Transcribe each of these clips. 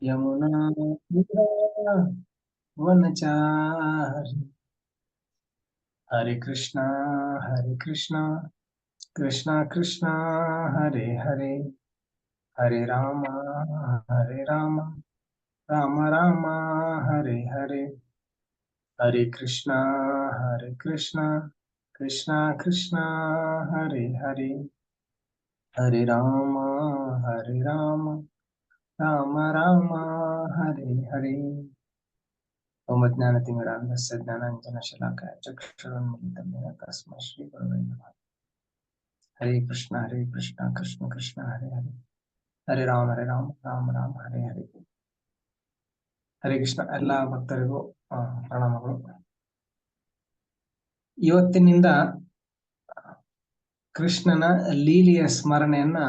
यमुना तीरा वनचारि। हरे कृष्णा कृष्णा कृष्णा हरे हरे, हरे राम राम राम हरे हरे, हरे कृष्णा कृष्णा कृष्णा हरे हरे, हरे राम राम राम हरे हरे। ओम ज्ञानतिमिरान्धस्य ज्ञानाञ्जनशलाकाय चक्षुरुन्मिलितं येन तस्मै श्रीगुरवे नमः। हरे कृष्णा कृष्ण कृष्ण हरे हरे, हरे राम राम राम हरे हरे। ಹರೇ ಕೃಷ್ಣ. ಎಲ್ಲ ಭಕ್ತರಿಗೂ ಪ್ರಣಾಮಗಳು. ಇವತ್ತಿನಿಂದ ಕೃಷ್ಣನ ಲೀಲೆಯ ಸ್ಮರಣೆಯನ್ನ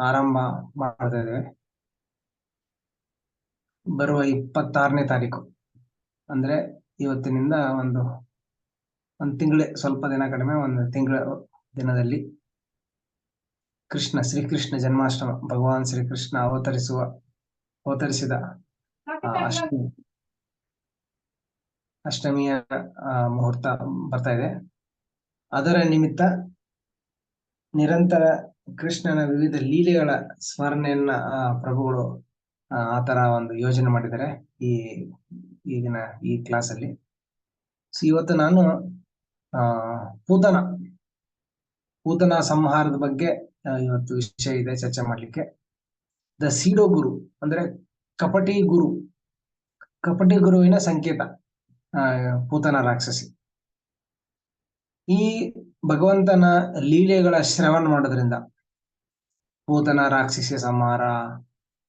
ಆರಂಭ ಮಾಡ್ತಾ ಇದ್ದೇವೆ. ಬರುವ 26ನೇ ತಾರೀಕು ಅಂದ್ರೆ ಇವತ್ತಿನಿಂದ ಒಂದು ತಿಂಗಳೇ, ಸ್ವಲ್ಪ ದಿನ ಕಡಿಮೆ, ಒಂದು ತಿಂಗಳ ದಿನದಲ್ಲಿ ಶ್ರೀಕೃಷ್ಣ ಜನ್ಮಾಷ್ಟಮ, ಭಗವಾನ್ ಶ್ರೀಕೃಷ್ಣ ಅವತರಿಸಿದ ಅಷ್ಟಮಿಯ ಮುಹೂರ್ತ ಬರ್ತಾ ಇದೆ. ಅದರ ನಿಮಿತ್ತ ನಿರಂತರ ಕೃಷ್ಣನ ವಿವಿಧ ಲೀಲೆಗಳ ಸ್ಮರಣೆಯನ್ನ ಪ್ರಭುಗಳು ಆತರ ಒಂದು ಯೋಜನೆ ಮಾಡಿದ್ದಾರೆ ಈಗಿನ ಈ ಕ್ಲಾಸ್ ಅಲ್ಲಿ. ಇವತ್ತು ನಾನು ಪೂತನ ಸಂಹಾರದ ಬಗ್ಗೆ ಇವತ್ತು ವಿಷಯ ಇದೆ ಚರ್ಚೆ ಮಾಡ್ಲಿಕ್ಕೆ. ದ ಸೀಡೋ ಗುರು ಅಂದ್ರೆ ಕಪಟಿ ಗುರುವಿನ ಸಂಕೇತ ಪೂತನ ರಾಕ್ಷಸಿ. ಈ ಭಗವಂತನ ಲೀಲೆಗಳ ಶ್ರವಣ ಮಾಡೋದ್ರಿಂದ ಪೂತನ ರಾಕ್ಷಸಿಯ ಸಂಹಾರ,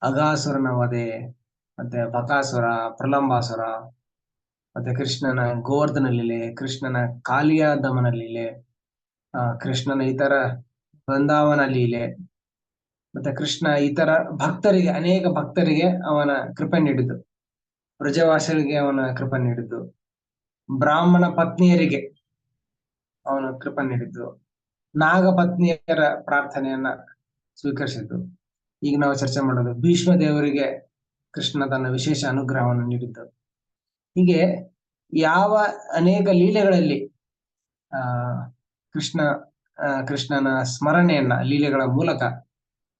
ಅಗಾಸುರನ ವಧೆ, ಮತ್ತೆ ಬಕಾಸುರ, ಪ್ರಲಂಬಾಸುರ, ಮತ್ತೆ ಕೃಷ್ಣನ ಗೋವರ್ಧನ ಲೀಲೆ, ಕೃಷ್ಣನ ಕಾಲಿಯ ದಮನ ಲೀಲೆ, ಕೃಷ್ಣನ ಇತರ ಬೃಂದಾವನ ಲೀಲೆ, ಮತ್ತೆ ಕೃಷ್ಣ ಇತರ ಭಕ್ತರಿಗೆ, ಅನೇಕ ಭಕ್ತರಿಗೆ ಅವನ ಕೃಪೆ ನೀಡಿದ್ದು, ಬ್ರಜವಾಸಿಗಳಿಗೆ ಅವನ ಕೃಪೆ ನೀಡಿದ್ದು, ಬ್ರಾಹ್ಮಣ ಪತ್ನಿಯರಿಗೆ ಅವನ ಕೃಪೆ ನೀಡಿದ್ದು, ನಾಗ ಪತ್ನಿಯರ ಪ್ರಾರ್ಥನೆಯನ್ನ ಸ್ವೀಕರಿಸಿದ್ದು. ಈಗ ನಾವು ಚರ್ಚೆ ಮಾಡೋದು ಭೀಷ್ಮ ದೇವರಿಗೆ ಕೃಷ್ಣ ತನ್ನ ವಿಶೇಷ ಅನುಗ್ರಹವನ್ನು ನೀಡಿದ್ದು. ಹೀಗೆ ಯಾವ ಅನೇಕ ಲೀಲೆಗಳಲ್ಲಿ ಕೃಷ್ಣನ ಸ್ಮರಣೆಯನ್ನ, ಲೀಲೆಗಳ ಮೂಲಕ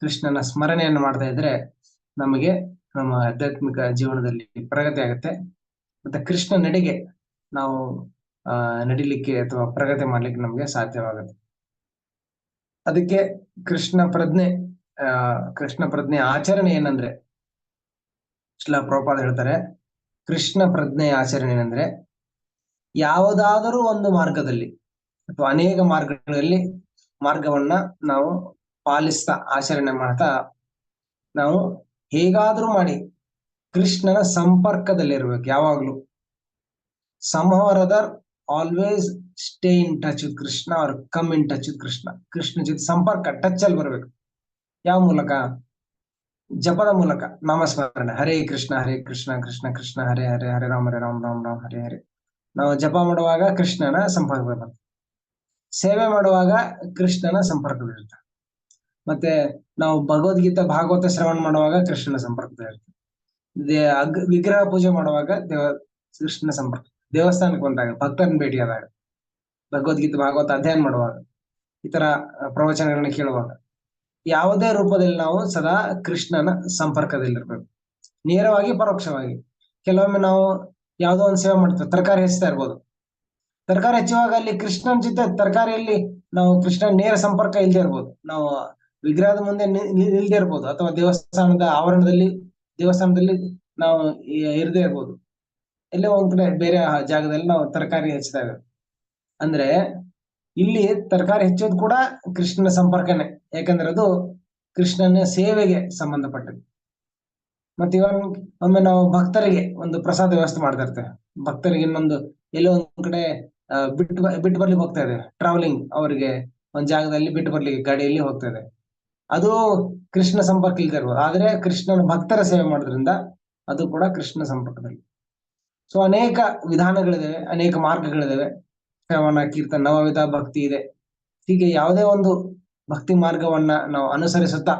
ಕೃಷ್ಣನ ಸ್ಮರಣೆಯನ್ನು ಮಾಡ್ತಾ ಇದ್ರೆ ನಮಗೆ ನಮ್ಮ ಆಧ್ಯಾತ್ಮಿಕ ಜೀವನದಲ್ಲಿ ಪ್ರಗತಿ ಆಗುತ್ತೆ. ಮತ್ತೆ ಕೃಷ್ಣ ನಡೆಗೆ ನಾವು ನಡಿಲಿಕ್ಕೆ ಅಥವಾ ಪ್ರಗತಿ ಮಾಡ್ಲಿಕ್ಕೆ ನಮ್ಗೆ ಸಾಧ್ಯವಾಗುತ್ತೆ. ಅದಕ್ಕೆ ಕೃಷ್ಣ ಪ್ರಜ್ಞೆ ಆಚರಣೆ ಏನಂದ್ರೆ, ಶ್ರೀಲ ಪ್ರಭುಪಾದ ಹೇಳ್ತಾರೆ, ಕೃಷ್ಣ ಪ್ರಜ್ಞೆಯ ಆಚರಣೆ ಏನಂದ್ರೆ, ಯಾವುದಾದರೂ ಒಂದು ಮಾರ್ಗದಲ್ಲಿ ಅಥವಾ ಅನೇಕ ಮಾರ್ಗವನ್ನ ನಾವು ಪಾಲಿಸ್ತಾ, ಆಚರಣೆ ಮಾಡ್ತಾ, ನಾವು ಹೇಗಾದ್ರೂ ಮಾಡಿ ಕೃಷ್ಣನ ಸಂಪರ್ಕದಲ್ಲಿರ್ಬೇಕು ಯಾವಾಗ್ಲೂ. ಸಂಹವರದರ್ always stay in touch with Krishna or come in touch with Krishna. Krishna ಜೊತೆ ಸಂಪರ್ಕ, ಟಚ್ ಅಲ್ಲಿ ಬರ್ಬೇಕು. ಯಾವ ಮೂಲಕ? ಜಪದ ಮೂಲಕ, ನಾಮಸ್ಮರಣೆ. ಹರೇ ಕೃಷ್ಣ ಕೃಷ್ಣ ಕೃಷ್ಣ ಹರೇ ಹರೇ, ಹರೇ ರಾಮ ರಾಮ ಹರೇ ಹರೇ. ನಾವು ಜಪ ಮಾಡುವಾಗ ಕೃಷ್ಣನ ಸಂಪರ್ಕ ಬರುತ್ತೆ, ಸೇವೆ ಮಾಡುವಾಗ ಕೃಷ್ಣನ ಸಂಪರ್ಕವಿರುತ್ತೆ, ಮತ್ತೆ ನಾವು ಭಗವದ್ಗೀತಾ ಭಾಗವತ ಶ್ರವಣ ಮಾಡುವಾಗ ಕೃಷ್ಣನ ಸಂಪರ್ಕದಲ್ಲಿರುತ್ತೆ, ವಿಗ್ರಹ ಪೂಜೆ ಮಾಡುವಾಗ ಕೃಷ್ಣನ ಸಂಪರ್ಕ, ದೇವಸ್ಥಾನಕ್ಕೆ ಬಂದಾಗ, ಭಕ್ತರನ್ನ ಭೇಟಿಯಾದಾಗ, ಭಗವದ್ಗೀತೆ ಭಾಗವತ ಅಧ್ಯಯನ ಮಾಡುವಾಗ, ಈ ತರ ಪ್ರವಚನಗಳನ್ನ ಕೇಳುವಾಗ, ಯಾವುದೇ ರೂಪದಲ್ಲಿ ನಾವು ಸದಾ ಕೃಷ್ಣನ ಸಂಪರ್ಕದಲ್ಲಿರ್ಬೇಕು, ನೇರವಾಗಿ ಪರೋಕ್ಷವಾಗಿ. ಕೆಲವೊಮ್ಮೆ ನಾವು ಯಾವುದೋ ಒಂದು ಸೇವೆ ಮಾಡ್ತೇವೆ, ತರಕಾರಿ ಹೆಚ್ಚುತ್ತಾ ಇರ್ಬೋದು. ತರಕಾರಿ ಹೆಚ್ಚುವಾಗ ಅಲ್ಲಿ ಕೃಷ್ಣನ ಜೊತೆ ತರಕಾರಿಯಲ್ಲಿ ನಾವು ಕೃಷ್ಣನ ನೇರ ಸಂಪರ್ಕ ಇಲ್ಲದೆ ಇರ್ಬೋದು, ನಾವು ವಿಗ್ರಹದ ಮುಂದೆ ನಿಲ್ದೇ ಇರ್ಬೋದು, ಅಥವಾ ದೇವಸ್ಥಾನದ ಆವರಣದಲ್ಲಿ ನಾವು ಇರದೇ ಇರ್ಬೋದು, ಎಲ್ಲೇ ಒಂದ್ ಕಡೆ ಬೇರೆ ಜಾಗದಲ್ಲಿ ನಾವು ತರಕಾರಿ ಹೆಚ್ಚಿದಾಗ. ಅಂದ್ರೆ ಇಲ್ಲಿ ತರಕಾರಿ ಹೆಚ್ಚೋದು ಕೂಡ ಕೃಷ್ಣನ ಸಂಪರ್ಕನೇ, ಯಾಕಂದ್ರೆ ಅದು ಕೃಷ್ಣನ ಸೇವೆಗೆ ಸಂಬಂಧಪಟ್ಟದ್ದು. ಮತ್ತೆ ಒಮ್ಮೆ ನಾವು ಭಕ್ತರಿಗೆ ಒಂದು ಪ್ರಸಾದ ವ್ಯವಸ್ಥೆ ಮಾಡ್ತಾ ಇರ್ತೇವೆ, ಭಕ್ತರಿಗೆ ಇನ್ನೊಂದು ಎಲ್ಲೋ ಒಂದ್ ಕಡೆ ಬಿಟ್ಟು ಬರ್ಲಿಕ್ಕೆ ಹೋಗ್ತಾ ಇದೆ, ಟ್ರಾವೆಲಿಂಗ್, ಅವರಿಗೆ ಒಂದ್ ಜಾಗದಲ್ಲಿ ಬಿಟ್ಟು ಬರ್ಲಿಕ್ಕೆ ಗಾಡಿಯಲ್ಲಿ ಹೋಗ್ತಾ ಇದೆ, ಅದು ಕೃಷ್ಣ ಸಂಪರ್ಕ ಇಲ್ದೇ ಇರ್ಬೋದು. ಆದ್ರೆ ಕೃಷ್ಣನ ಭಕ್ತರ ಸೇವೆ ಮಾಡೋದ್ರಿಂದ ಅದು ಕೂಡ ಕೃಷ್ಣ ಸಂಪರ್ಕದಲ್ಲಿ. ಸೊ ಅನೇಕ ವಿಧಾನಗಳಿದಾವೆ, ಅನೇಕ ಮಾರ್ಗಗಳಿದಾವೆ. ಶ್ರವಣ, ಕೀರ್ತನ, ನವವಿಧ ಭಕ್ತಿ ಇದೆ. ಹೀಗೆ ಯಾವುದೇ ಒಂದು ಭಕ್ತಿ ಮಾರ್ಗವನ್ನ ನಾವು ಅನುಸರಿಸುತ್ತಾ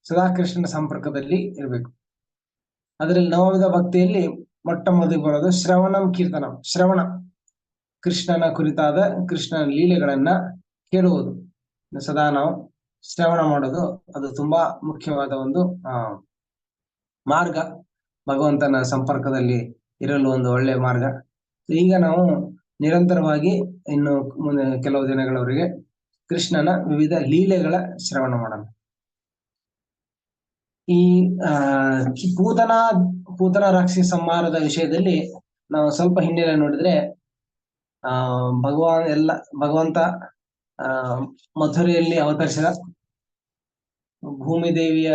ಸದಾ ಕೃಷ್ಣನ ಸಂಪರ್ಕದಲ್ಲಿ ಇರಬೇಕು. ಅದರಲ್ಲಿ ನವವಿಧ ಭಕ್ತಿಯಲ್ಲಿ ಮೊಟ್ಟ ಮೊದಲಿಗೆ ಬರೋದು ಶ್ರವಣಂ ಕೀರ್ತನಂ. ಶ್ರವಣ, ಕೃಷ್ಣನ ಕುರಿತಾದ ಕೃಷ್ಣನ ಲೀಲೆಗಳನ್ನ ಕೇಳುವುದು. ಸದಾ ನಾವು ಶ್ರವಣ ಮಾಡೋದು ಅದು ತುಂಬಾ ಮುಖ್ಯವಾದ ಒಂದು ಮಾರ್ಗ, ಭಗವಂತನ ಸಂಪರ್ಕದಲ್ಲಿ ಇರಲು ಒಂದು ಒಳ್ಳೆಯ ಮಾರ್ಗ. ಈಗ ನಾವು ನಿರಂತರವಾಗಿ ಇನ್ನು ಮುಂದೆ ಕೆಲವು ದಿನಗಳವರೆಗೆ ಕೃಷ್ಣನ ವಿವಿಧ ಲೀಲೆಗಳ ಶ್ರವಣ ಮಾಡೋಣ. ಈ ಪೂತನ ರಾಕ್ಷಿ ಸಂಹಾರದ ವಿಷಯದಲ್ಲಿ ನಾವು ಸ್ವಲ್ಪ ಹಿನ್ನೆಲೆ ನೋಡಿದ್ರೆ, ಭಗವಂತ ಮಥುರೆಯಲ್ಲಿ ಅವತರಿಸಿದ, ಭೂಮಿ ದೇವಿಯ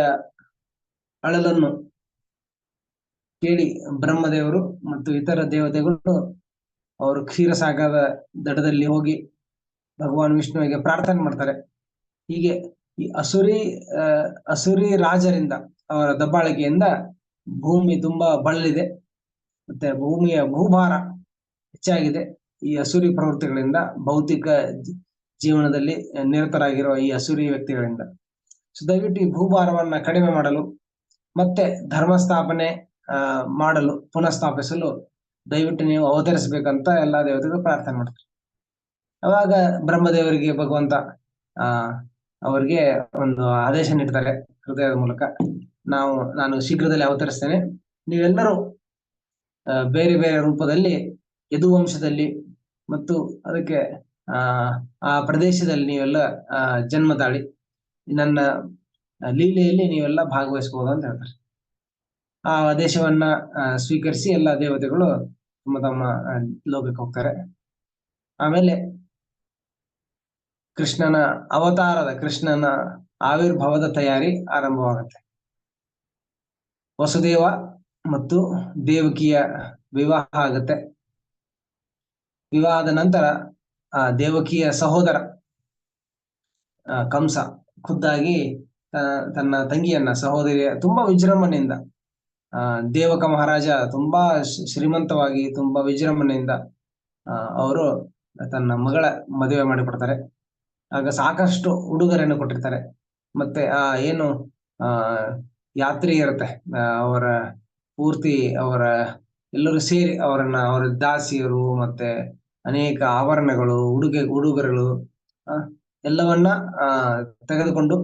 ಅಳಲನ್ನು ಕೇಳಿ ಬ್ರಹ್ಮದೇವರು ಮತ್ತು ಇತರ ದೇವತೆಗಳು ಅವರು ಕ್ಷೀರಸಾಗರದ ದಡದಲ್ಲಿ ಹೋಗಿ ಭಗವಾನ್ ವಿಷ್ಣುವಿಗೆ ಪ್ರಾರ್ಥನೆ ಮಾಡ್ತಾರೆ. ಹೀಗೆ ಈ ಅಸುರಿ ರಾಜರಿಂದ, ಅವರ ದಬ್ಬಾಳಿಕೆಯಿಂದ ಭೂಮಿ ತುಂಬಾ ಬಳಲಿದೆ, ಮತ್ತೆ ಭೂಮಿಯ ಭೂಭಾರ ಹೆಚ್ಚಾಗಿದೆ. ಈ ಅಸುರಿ ಪ್ರವೃತ್ತಿಗಳಿಂದ, ಭೌತಿಕ ಜೀವನದಲ್ಲಿ ನಿರತರಾಗಿರುವ ಈ ಅಸುರಿ ವ್ಯಕ್ತಿಗಳಿಂದ. ಸೊ ದಯವಿಟ್ಟು ಈ ಭೂಭಾರವನ್ನ ಕಡಿಮೆ ಮಾಡಲು ಮತ್ತೆ ಧರ್ಮ ಸ್ಥಾಪನೆ ಮಾಡಲು, ಪುನಃ ಸ್ಥಾಪಿಸಲು ದಯವಿಟ್ಟು ನೀವು ಅವತರಿಸಬೇಕಂತ ಎಲ್ಲಾ ದೇವತೆಗಳು ಪ್ರಾರ್ಥನೆ ಮಾಡ್ತಾರೆ. ಅವಾಗ ಬ್ರಹ್ಮದೇವರಿಗೆ ಭಗವಂತ ಅವರಿಗೆ ಒಂದು ಆದೇಶ ನೀಡ್ತಾರೆ ಹೃದಯದ ಮೂಲಕ, ನಾನು ಶೀಘ್ರದಲ್ಲಿ ಅವತರಿಸ್ತೇನೆ, ನೀವೆಲ್ಲರೂ ಬೇರೆ ಬೇರೆ ರೂಪದಲ್ಲಿ ಯದುವಂಶದಲ್ಲಿ ಮತ್ತು ಅದಕ್ಕೆ ಆ ಪ್ರದೇಶದಲ್ಲಿ ನೀವೆಲ್ಲ ಜನ್ಮ ತಾಳಿ ನನ್ನ ಲೀಲೆಯಲ್ಲಿ ನೀವೆಲ್ಲ ಭಾಗವಹಿಸಬಹುದು ಅಂತ ಹೇಳ್ತಾರೆ. ಆ ಆದೇಶವನ್ನ ಸ್ವೀಕರಿಸಿ ಎಲ್ಲ ದೇವತೆಗಳು ತಮ್ಮ ತಮ್ಮ ಲೋಕಕ್ಕೆ ಹೋಗ್ತಾರೆ. ಆಮೇಲೆ ಕೃಷ್ಣನ ಆವಿರ್ಭಾವದ ತಯಾರಿ ಆರಂಭವಾಗುತ್ತೆ. ವಸುದೇವ ಮತ್ತು ದೇವಕಿಯ ವಿವಾಹ ಆಗುತ್ತೆ. ವಿವಾಹದ ನಂತರ ದೇವಕಿಯ ಸಹೋದರ ಕಂಸ ಖುದ್ದಾಗಿ ತನ್ನ ತಂಗಿಯನ್ನ, ಸಹೋದರಿಯ ತುಂಬಾ ವಿಜೃಂಭಣೆಯಿಂದ, ದೇವಕ ಮಹಾರಾಜ ತುಂಬಾ ಶ್ರೀಮಂತವಾಗಿ ತುಂಬಾ ವಿಜೃಂಭಣೆಯಿಂದ ಅವರು ತನ್ನ ಮಗಳ ಮದುವೆ ಮಾಡಿಕೊಡ್ತಾರೆ. ಆಗ ಸಾಕಷ್ಟು ಉಡುಗೊರೆಯನ್ನು ಕೊಟ್ಟಿರ್ತಾರೆ. ಮತ್ತೆ ಏನು ಯಾತ್ರೆ ಇರುತ್ತೆ, ಅವರ ಪೂರ್ತಿ ಅವರ ಎಲ್ಲರೂ ಸೇರಿ ಅವರ ದಾಸಿಯರು ಮತ್ತೆ ಅನೇಕ ಆಭರಣಗಳು, ಉಡುಗೊರೆಗಳು ಎಲ್ಲವನ್ನ ತೆಗೆದುಕೊಂಡು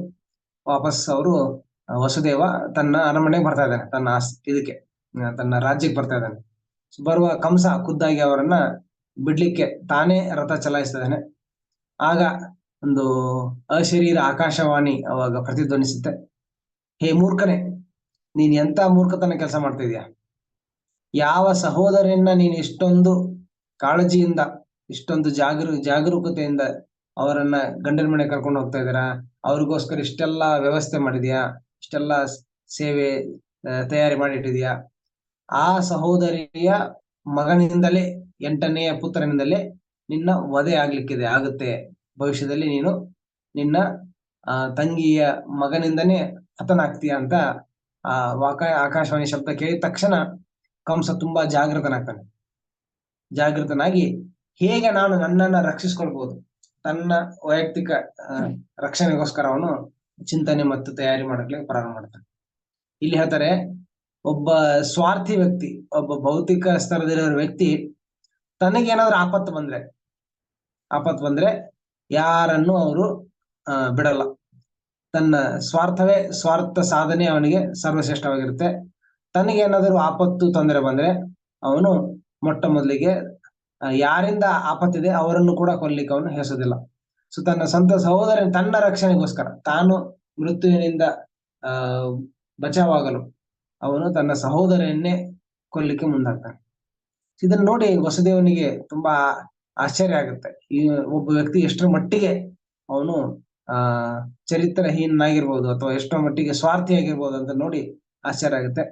ವಾಪಸ್ ಅವರು ವಸುದೇವ ತನ್ನ ಅರಮನೆಗೆ ಬರ್ತಾ ಇದ್ದಾನೆ, ತನ್ನ ರಾಜ್ಯಕ್ಕೆ ಬರ್ತಾ ಇದ್ದಾನೆ. ಬರುವ ಕಂಸ ಖುದ್ದಾಗಿ ಅವರನ್ನ ಬಿಡ್ಲಿಕ್ಕೆ ತಾನೇ ರಥ ಚಲಾಯಿಸ್ತಾ ಇದ್ದಾನೆ. ಆಗ ಒಂದು ಅಶರೀರ ಆಕಾಶವಾಣಿ ಅವಾಗ ಪ್ರತಿಧ್ವನಿಸುತ್ತೆ, ಹೇ ಮೂರ್ಖನೆ, ನೀನ್ ಎಂತ ಮೂರ್ಖತನ ಕೆಲಸ ಮಾಡ್ತಾ ಇದೀಯ? ಯಾವ ಸಹೋದರನ್ನ ನೀನು ಇಷ್ಟೊಂದು ಕಾಳಜಿಯಿಂದ, ಇಷ್ಟೊಂದು ಜಾಗರೂಕತೆಯಿಂದ ಅವರನ್ನ ಗಂಡನ ಮನೆ ಕರ್ಕೊಂಡು ಹೋಗ್ತಾ ಇದ್ದೀರಾ? ಅವ್ರಿಗೋಸ್ಕರ ಇಷ್ಟೆಲ್ಲ ವ್ಯವಸ್ಥೆ ಮಾಡಿದ್ಯಾ, ಇಷ್ಟೆಲ್ಲ ಸೇವೆ ತಯಾರಿ ಮಾಡಿಟ್ಟಿದ್ಯಾ? ಆ ಸಹೋದರಿಯ ಮಗನಿಂದಲೇ, 8ನೆಯ ಪುತ್ರನಿಂದಲೇ ನಿನ್ನ ವಧೆ ಆಗುತ್ತೆ. ಭವಿಷ್ಯದಲ್ಲಿ ನೀನು ನಿನ್ನ ತಂಗಿಯ ಮಗನಿಂದನೇ ಹತನಾಗ್ತೀಯ ಅಂತ ಆಕಾಶವಾಣಿ ಶಬ್ದ ಕೇಳಿದ ತಕ್ಷಣ ಕಂಸ ತುಂಬಾ ಜಾಗೃತನಾಗಿ ಹೇಗೆ ನಾನು ನನ್ನನ್ನ ರಕ್ಷಿಸ್ಕೊಳ್ಬಹುದು, ತನ್ನ ವೈಯಕ್ತಿಕ ರಕ್ಷಣೆಗೋಸ್ಕರ ಅವನು ಚಿಂತನೆ ಮತ್ತು ತಯಾರಿ ಮಾಡಲಿಕ್ಕೆ ಪ್ರಾರಂಭ ಮಾಡ್ತಾನೆ. ಇಲ್ಲಿ ಹೇಳ್ತಾರೆ, ಒಬ್ಬ ಸ್ವಾರ್ಥಿ ವ್ಯಕ್ತಿ, ಒಬ್ಬ ಭೌತಿಕ ಸ್ತರದಲ್ಲಿರೋ ವ್ಯಕ್ತಿ ತನಗೇನಾದ್ರೂ ಆಪತ್ತು ಬಂದ್ರೆ ಯಾರನ್ನು ಅವರು ಬಿಡಲ್ಲ. ತನ್ನ ಸ್ವಾರ್ಥ ಸಾಧನೆ ಅವನಿಗೆ ಸರ್ವಶ್ರೇಷ್ಠವಾಗಿರುತ್ತೆ. ತನಗೇನಾದರೂ ಆಪತ್ತು ತೊಂದರೆ ಬಂದ್ರೆ ಅವನು ಮೊಟ್ಟ ಮೊದಲಿಗೆ ಯಾರಿಂದ ಆಪತ್ತಿದೆ ಅವರನ್ನು ಕೂಡ ಕೊಲ್ಲಿಕ್ಕೆ ಅವನು ಹೆಸೋದಿಲ್ಲ. ಸೊ ತನ್ನ ಸ್ವಂತ ಸಹೋದರ, ತನ್ನ ರಕ್ಷಣೆಗೋಸ್ಕರ, ತಾನು ಮೃತ್ಯುವಿನಿಂದ ಬಚಾವಾಗಲು ಅವನು ತನ್ನ ಸಹೋದರನ್ನೇ ಕೊಲ್ಲಿಕ್ಕೆ ಮುಂದಾಗ್ತಾನೆ. ಇದನ್ನ ನೋಡಿ ವಸುದೇವನಿಗೆ ತುಂಬಾ ಆಶ್ಚರ್ಯ ಆಗುತ್ತೆ. ಈ ಒಬ್ಬ ವ್ಯಕ್ತಿ ಎಷ್ಟರ ಮಟ್ಟಿಗೆ ಅವನು ಚರಿತ್ರಹೀನಾಗಿರ್ಬೋದು ಅಥವಾ ಎಷ್ಟೋ ಮಟ್ಟಿಗೆ ಸ್ವಾರ್ಥಿಯಾಗಿರ್ಬೋದು ಅಂತ ನೋಡಿ ಆಶ್ಚರ್ಯ ಆಗುತ್ತೆ.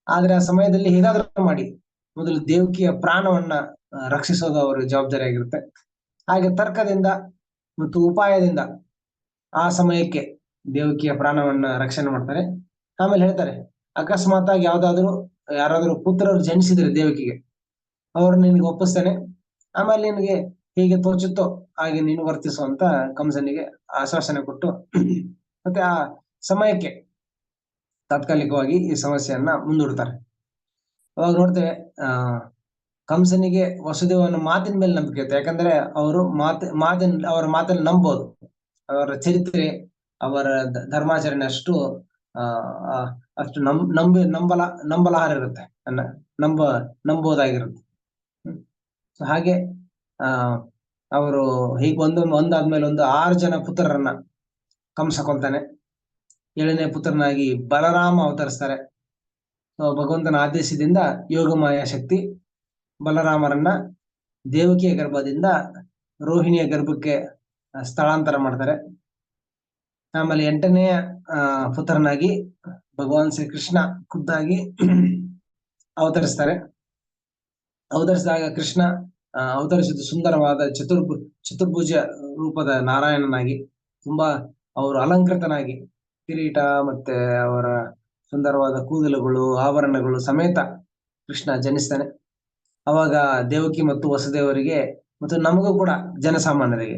ಆದ್ರೆ ಆ ಸಮಯದಲ್ಲಿ ಹೇಗಾದ್ರೂ ಮಾಡಿ ಮೊದಲು ದೇವಕಿಯ ಪ್ರಾಣವನ್ನ ರಕ್ಷಿಸೋದು ಅವರ ಜವಾಬ್ದಾರಿ ಆಗಿರುತ್ತೆ. ಹಾಗೆ ತರ್ಕದಿಂದ ಮತ್ತು ಉಪಾಯದಿಂದ ಆ ಸಮಯಕ್ಕೆ ದೇವಕಿಯ ಪ್ರಾಣವನ್ನ ರಕ್ಷಣೆ ಮಾಡ್ತಾರೆ. ಆಮೇಲೆ ಹೇಳ್ತಾರೆ, ಅಕಸ್ಮಾತ್ ಆಗಿ ಯಾರಾದ್ರೂ ಪುತ್ರರು ಜನಿಸಿದ್ರೆ ದೇವಕಿಗೆ, ಅವ್ರನ್ನ ನಿನಗೆ ಒಪ್ಪಿಸ್ತೇನೆ, ಆಮೇಲೆ ನಿನಗೆ ಹೇಗೆ ತೋಚುತ್ತೋ ಹಾಗೆ ನೀನು ವರ್ತಿಸು ಅಂತ ಕಂಸನಿಗೆ ಆಶ್ವಾಸನೆ ಕೊಟ್ಟು ಮತ್ತೆ ಆ ಸಮಯಕ್ಕೆ ತಾತ್ಕಾಲಿಕವಾಗಿ ಈ ಸಮಸ್ಯೆಯನ್ನ ಮುಂದೂಡ್ತಾರೆ. ಅವಾಗ ನೋಡ್ತೇವೆ ಕಂಸನಿಗೆ ವಸುದೇವನ ಮಾತಿನ ಮೇಲೆ ನಂಬಿಕೆ ಇತ್ತು. ಯಾಕಂದ್ರೆ ಅವರು ಅವರ ಮಾತನ್ನು ನಂಬೋದು. ಅವರ ಚರಿತ್ರೆ, ಅವರ ಧರ್ಮಾಚರಣೆ ಅಷ್ಟು ಅಷ್ಟು ನಂಬಲಹಾರ ಇರುತ್ತೆ, ನಂಬೋದಾಗಿರುತ್ತೆ. ಹಾಗೆ ಅವರು ಹೀಗೆ ಒಂದಾದ್ಮೇಲೆ ಒಂದು 6 ಜನ ಪುತ್ರರನ್ನ ಕಂಸ ಕೊಲ್ತಾನೆ. 7ನೇ ಪುತ್ರನಾಗಿ ಬಲರಾಮ ಅವತರಿಸ್ತಾರೆ. ಭಗವಂತನ ಆದೇಶದಿಂದ ಯೋಗಮಾಯ ಶಕ್ತಿ ಬಲರಾಮರನ್ನ ದೇವಕಿಯ ಗರ್ಭದಿಂದ ರೋಹಿಣಿಯ ಗರ್ಭಕ್ಕೆ ಸ್ಥಳಾಂತರ ಮಾಡ್ತಾರೆ. ಆಮೇಲೆ 8ನೇ ಪುತ್ರನಾಗಿ ಭಗವಾನ್ ಶ್ರೀಕೃಷ್ಣ ಖುದ್ದಾಗಿ ಅವತರಿಸ್ತಾರೆ. ಅವತರಿಸಿದಾಗ ಕೃಷ್ಣ ಅವತರಿಸಿದ ಸುಂದರವಾದ ಚತುರ್ಭುಜ ರೂಪದ ನಾರಾಯಣನಾಗಿ, ತುಂಬಾ ಅವರು ಅಲಂಕೃತನಾಗಿ, ಕಿರೀಟ ಮತ್ತೆ ಅವರ ಸುಂದರವಾದ ಕೂದಲುಗಳು, ಆಭರಣಗಳು ಸಮೇತ ಕೃಷ್ಣ ಜನಿಸ್ತಾನೆ. ಅವಾಗ ದೇವಕಿ ಮತ್ತು ವಸುದೇವರಿಗೆ ಮತ್ತು ನಮಗೂ ಕೂಡ ಜನಸಾಮಾನ್ಯರಿಗೆ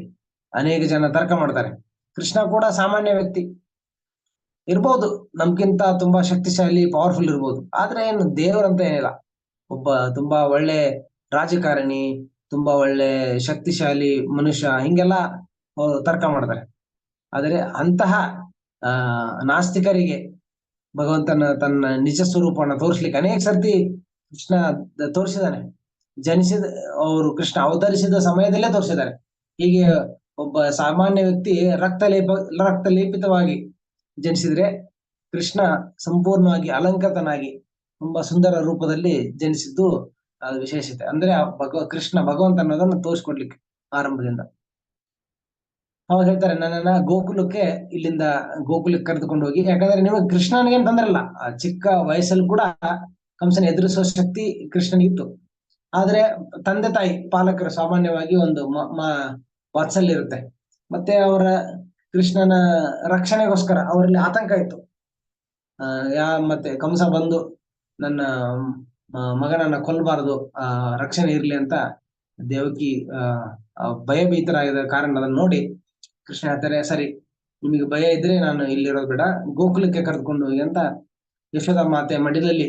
ಅನೇಕ ಜನ ತರ್ಕ ಮಾಡ್ತಾರೆ, ಕೃಷ್ಣ ಕೂಡ ಸಾಮಾನ್ಯ ವ್ಯಕ್ತಿ ಇರ್ಬೋದು, ನಮ್ಗಿಂತ ತುಂಬಾ ಶಕ್ತಿಶಾಲಿ ಪವರ್ಫುಲ್ ಇರ್ಬೋದು, ಆದ್ರೆ ಏನು ದೇವರಂತ ಏನಿಲ್ಲ. ಒಬ್ಬ ತುಂಬಾ ಒಳ್ಳೆ ರಾಜಕಾರಣಿ, ತುಂಬಾ ಒಳ್ಳೆ ಶಕ್ತಿಶಾಲಿ ಮನುಷ್ಯ, ಹಿಂಗೆಲ್ಲ ತರ್ಕ ಮಾಡ್ತಾರೆ. ಆದರೆ ಅಂತಹ ನಾಸ್ತಿಕರಿಗೆ ಭಗವಂತನ ತನ್ನ ನಿಜ ಸ್ವರೂಪವನ್ನು ತೋರಿಸ್ಲಿಕ್ಕೆ ಅನೇಕ ಸರ್ತಿ ಕೃಷ್ಣ ತೋರಿಸಿದಾನೆ. ಅವರು ಕೃಷ್ಣ ಅವತರಿಸಿದ ಸಮಯದಲ್ಲೇ ತೋರಿಸಿದ್ದಾರೆ. ಹೀಗೆ ಒಬ್ಬ ಸಾಮಾನ್ಯ ವ್ಯಕ್ತಿ ರಕ್ತಲೇಪಿತವಾಗಿ ಜನಿಸಿದ್ರೆ, ಕೃಷ್ಣ ಸಂಪೂರ್ಣವಾಗಿ ಅಲಂಕೃತನಾಗಿ ತುಂಬಾ ಸುಂದರ ರೂಪದಲ್ಲಿ ಜನಿಸಿದ್ದು ವಿಶೇಷತೆ. ಅಂದ್ರೆ ಕೃಷ್ಣ ಭಗವಂತ ಅನ್ನೋದನ್ನ ತೋರಿಸ್ಕೊಡ್ಲಿಕ್ಕೆ ಆರಂಭದಿಂದ. ಅವಾಗ ಹೇಳ್ತಾರೆ, ನನ್ನನ್ನ ಇಲ್ಲಿಂದ ಗೋಕುಲಕ್ಕೆ ಕರೆದುಕೊಂಡು ಹೋಗಿ, ಯಾಕಂದ್ರೆ ನಿಮಗೆ ಕೃಷ್ಣನಿಗೇನು ತೊಂದರೆ ಇಲ್ಲ. ಚಿಕ್ಕ ವಯಸ್ಸಲ್ಲಿ ಕೂಡ ಕಂಸನ ಎದುರಿಸುವ ಶಕ್ತಿ ಕೃಷ್ಣನಿಗಿತ್ತು. ಆದ್ರೆ ತಂದೆ ತಾಯಿ ಪಾಲಕರು ಸಾಮಾನ್ಯವಾಗಿ ಒಂದು ವಾತ್ಸಲ್ಯ ಇರುತ್ತೆ. ಮತ್ತೆ ಅವರ ಕೃಷ್ಣನ ರಕ್ಷಣೆಗೋಸ್ಕರ ಅವರಲ್ಲಿ ಆತಂಕ ಇತ್ತು. ಮತ್ತೆ ಕಂಸ ಬಂದು ನನ್ನ ಮಗನನ್ನ ಕೊಲ್ಲಬಾರದು, ರಕ್ಷಣೆ ಇರ್ಲಿ ಅಂತ ದೇವಕಿ ಭಯಭೀತರಾಗಿದ್ದ ಕಾರಣ ಅದನ್ನು ನೋಡಿ ಕೃಷ್ಣ ಹೇಳ್ತಾರೆ, ಸರಿ ನಿಮಗೆ ಭಯ ಇದ್ರೆ ನಾನು ಇಲ್ಲಿರೋದು ಬೇಡ, ಗೋಕುಲಕ್ಕೆ ಕರೆದುಕೊಂಡು ಹೋಗಿ ಅಂತ ಯಶೋಧ ಮಾತೆ ಮಡಿಲಲ್ಲಿ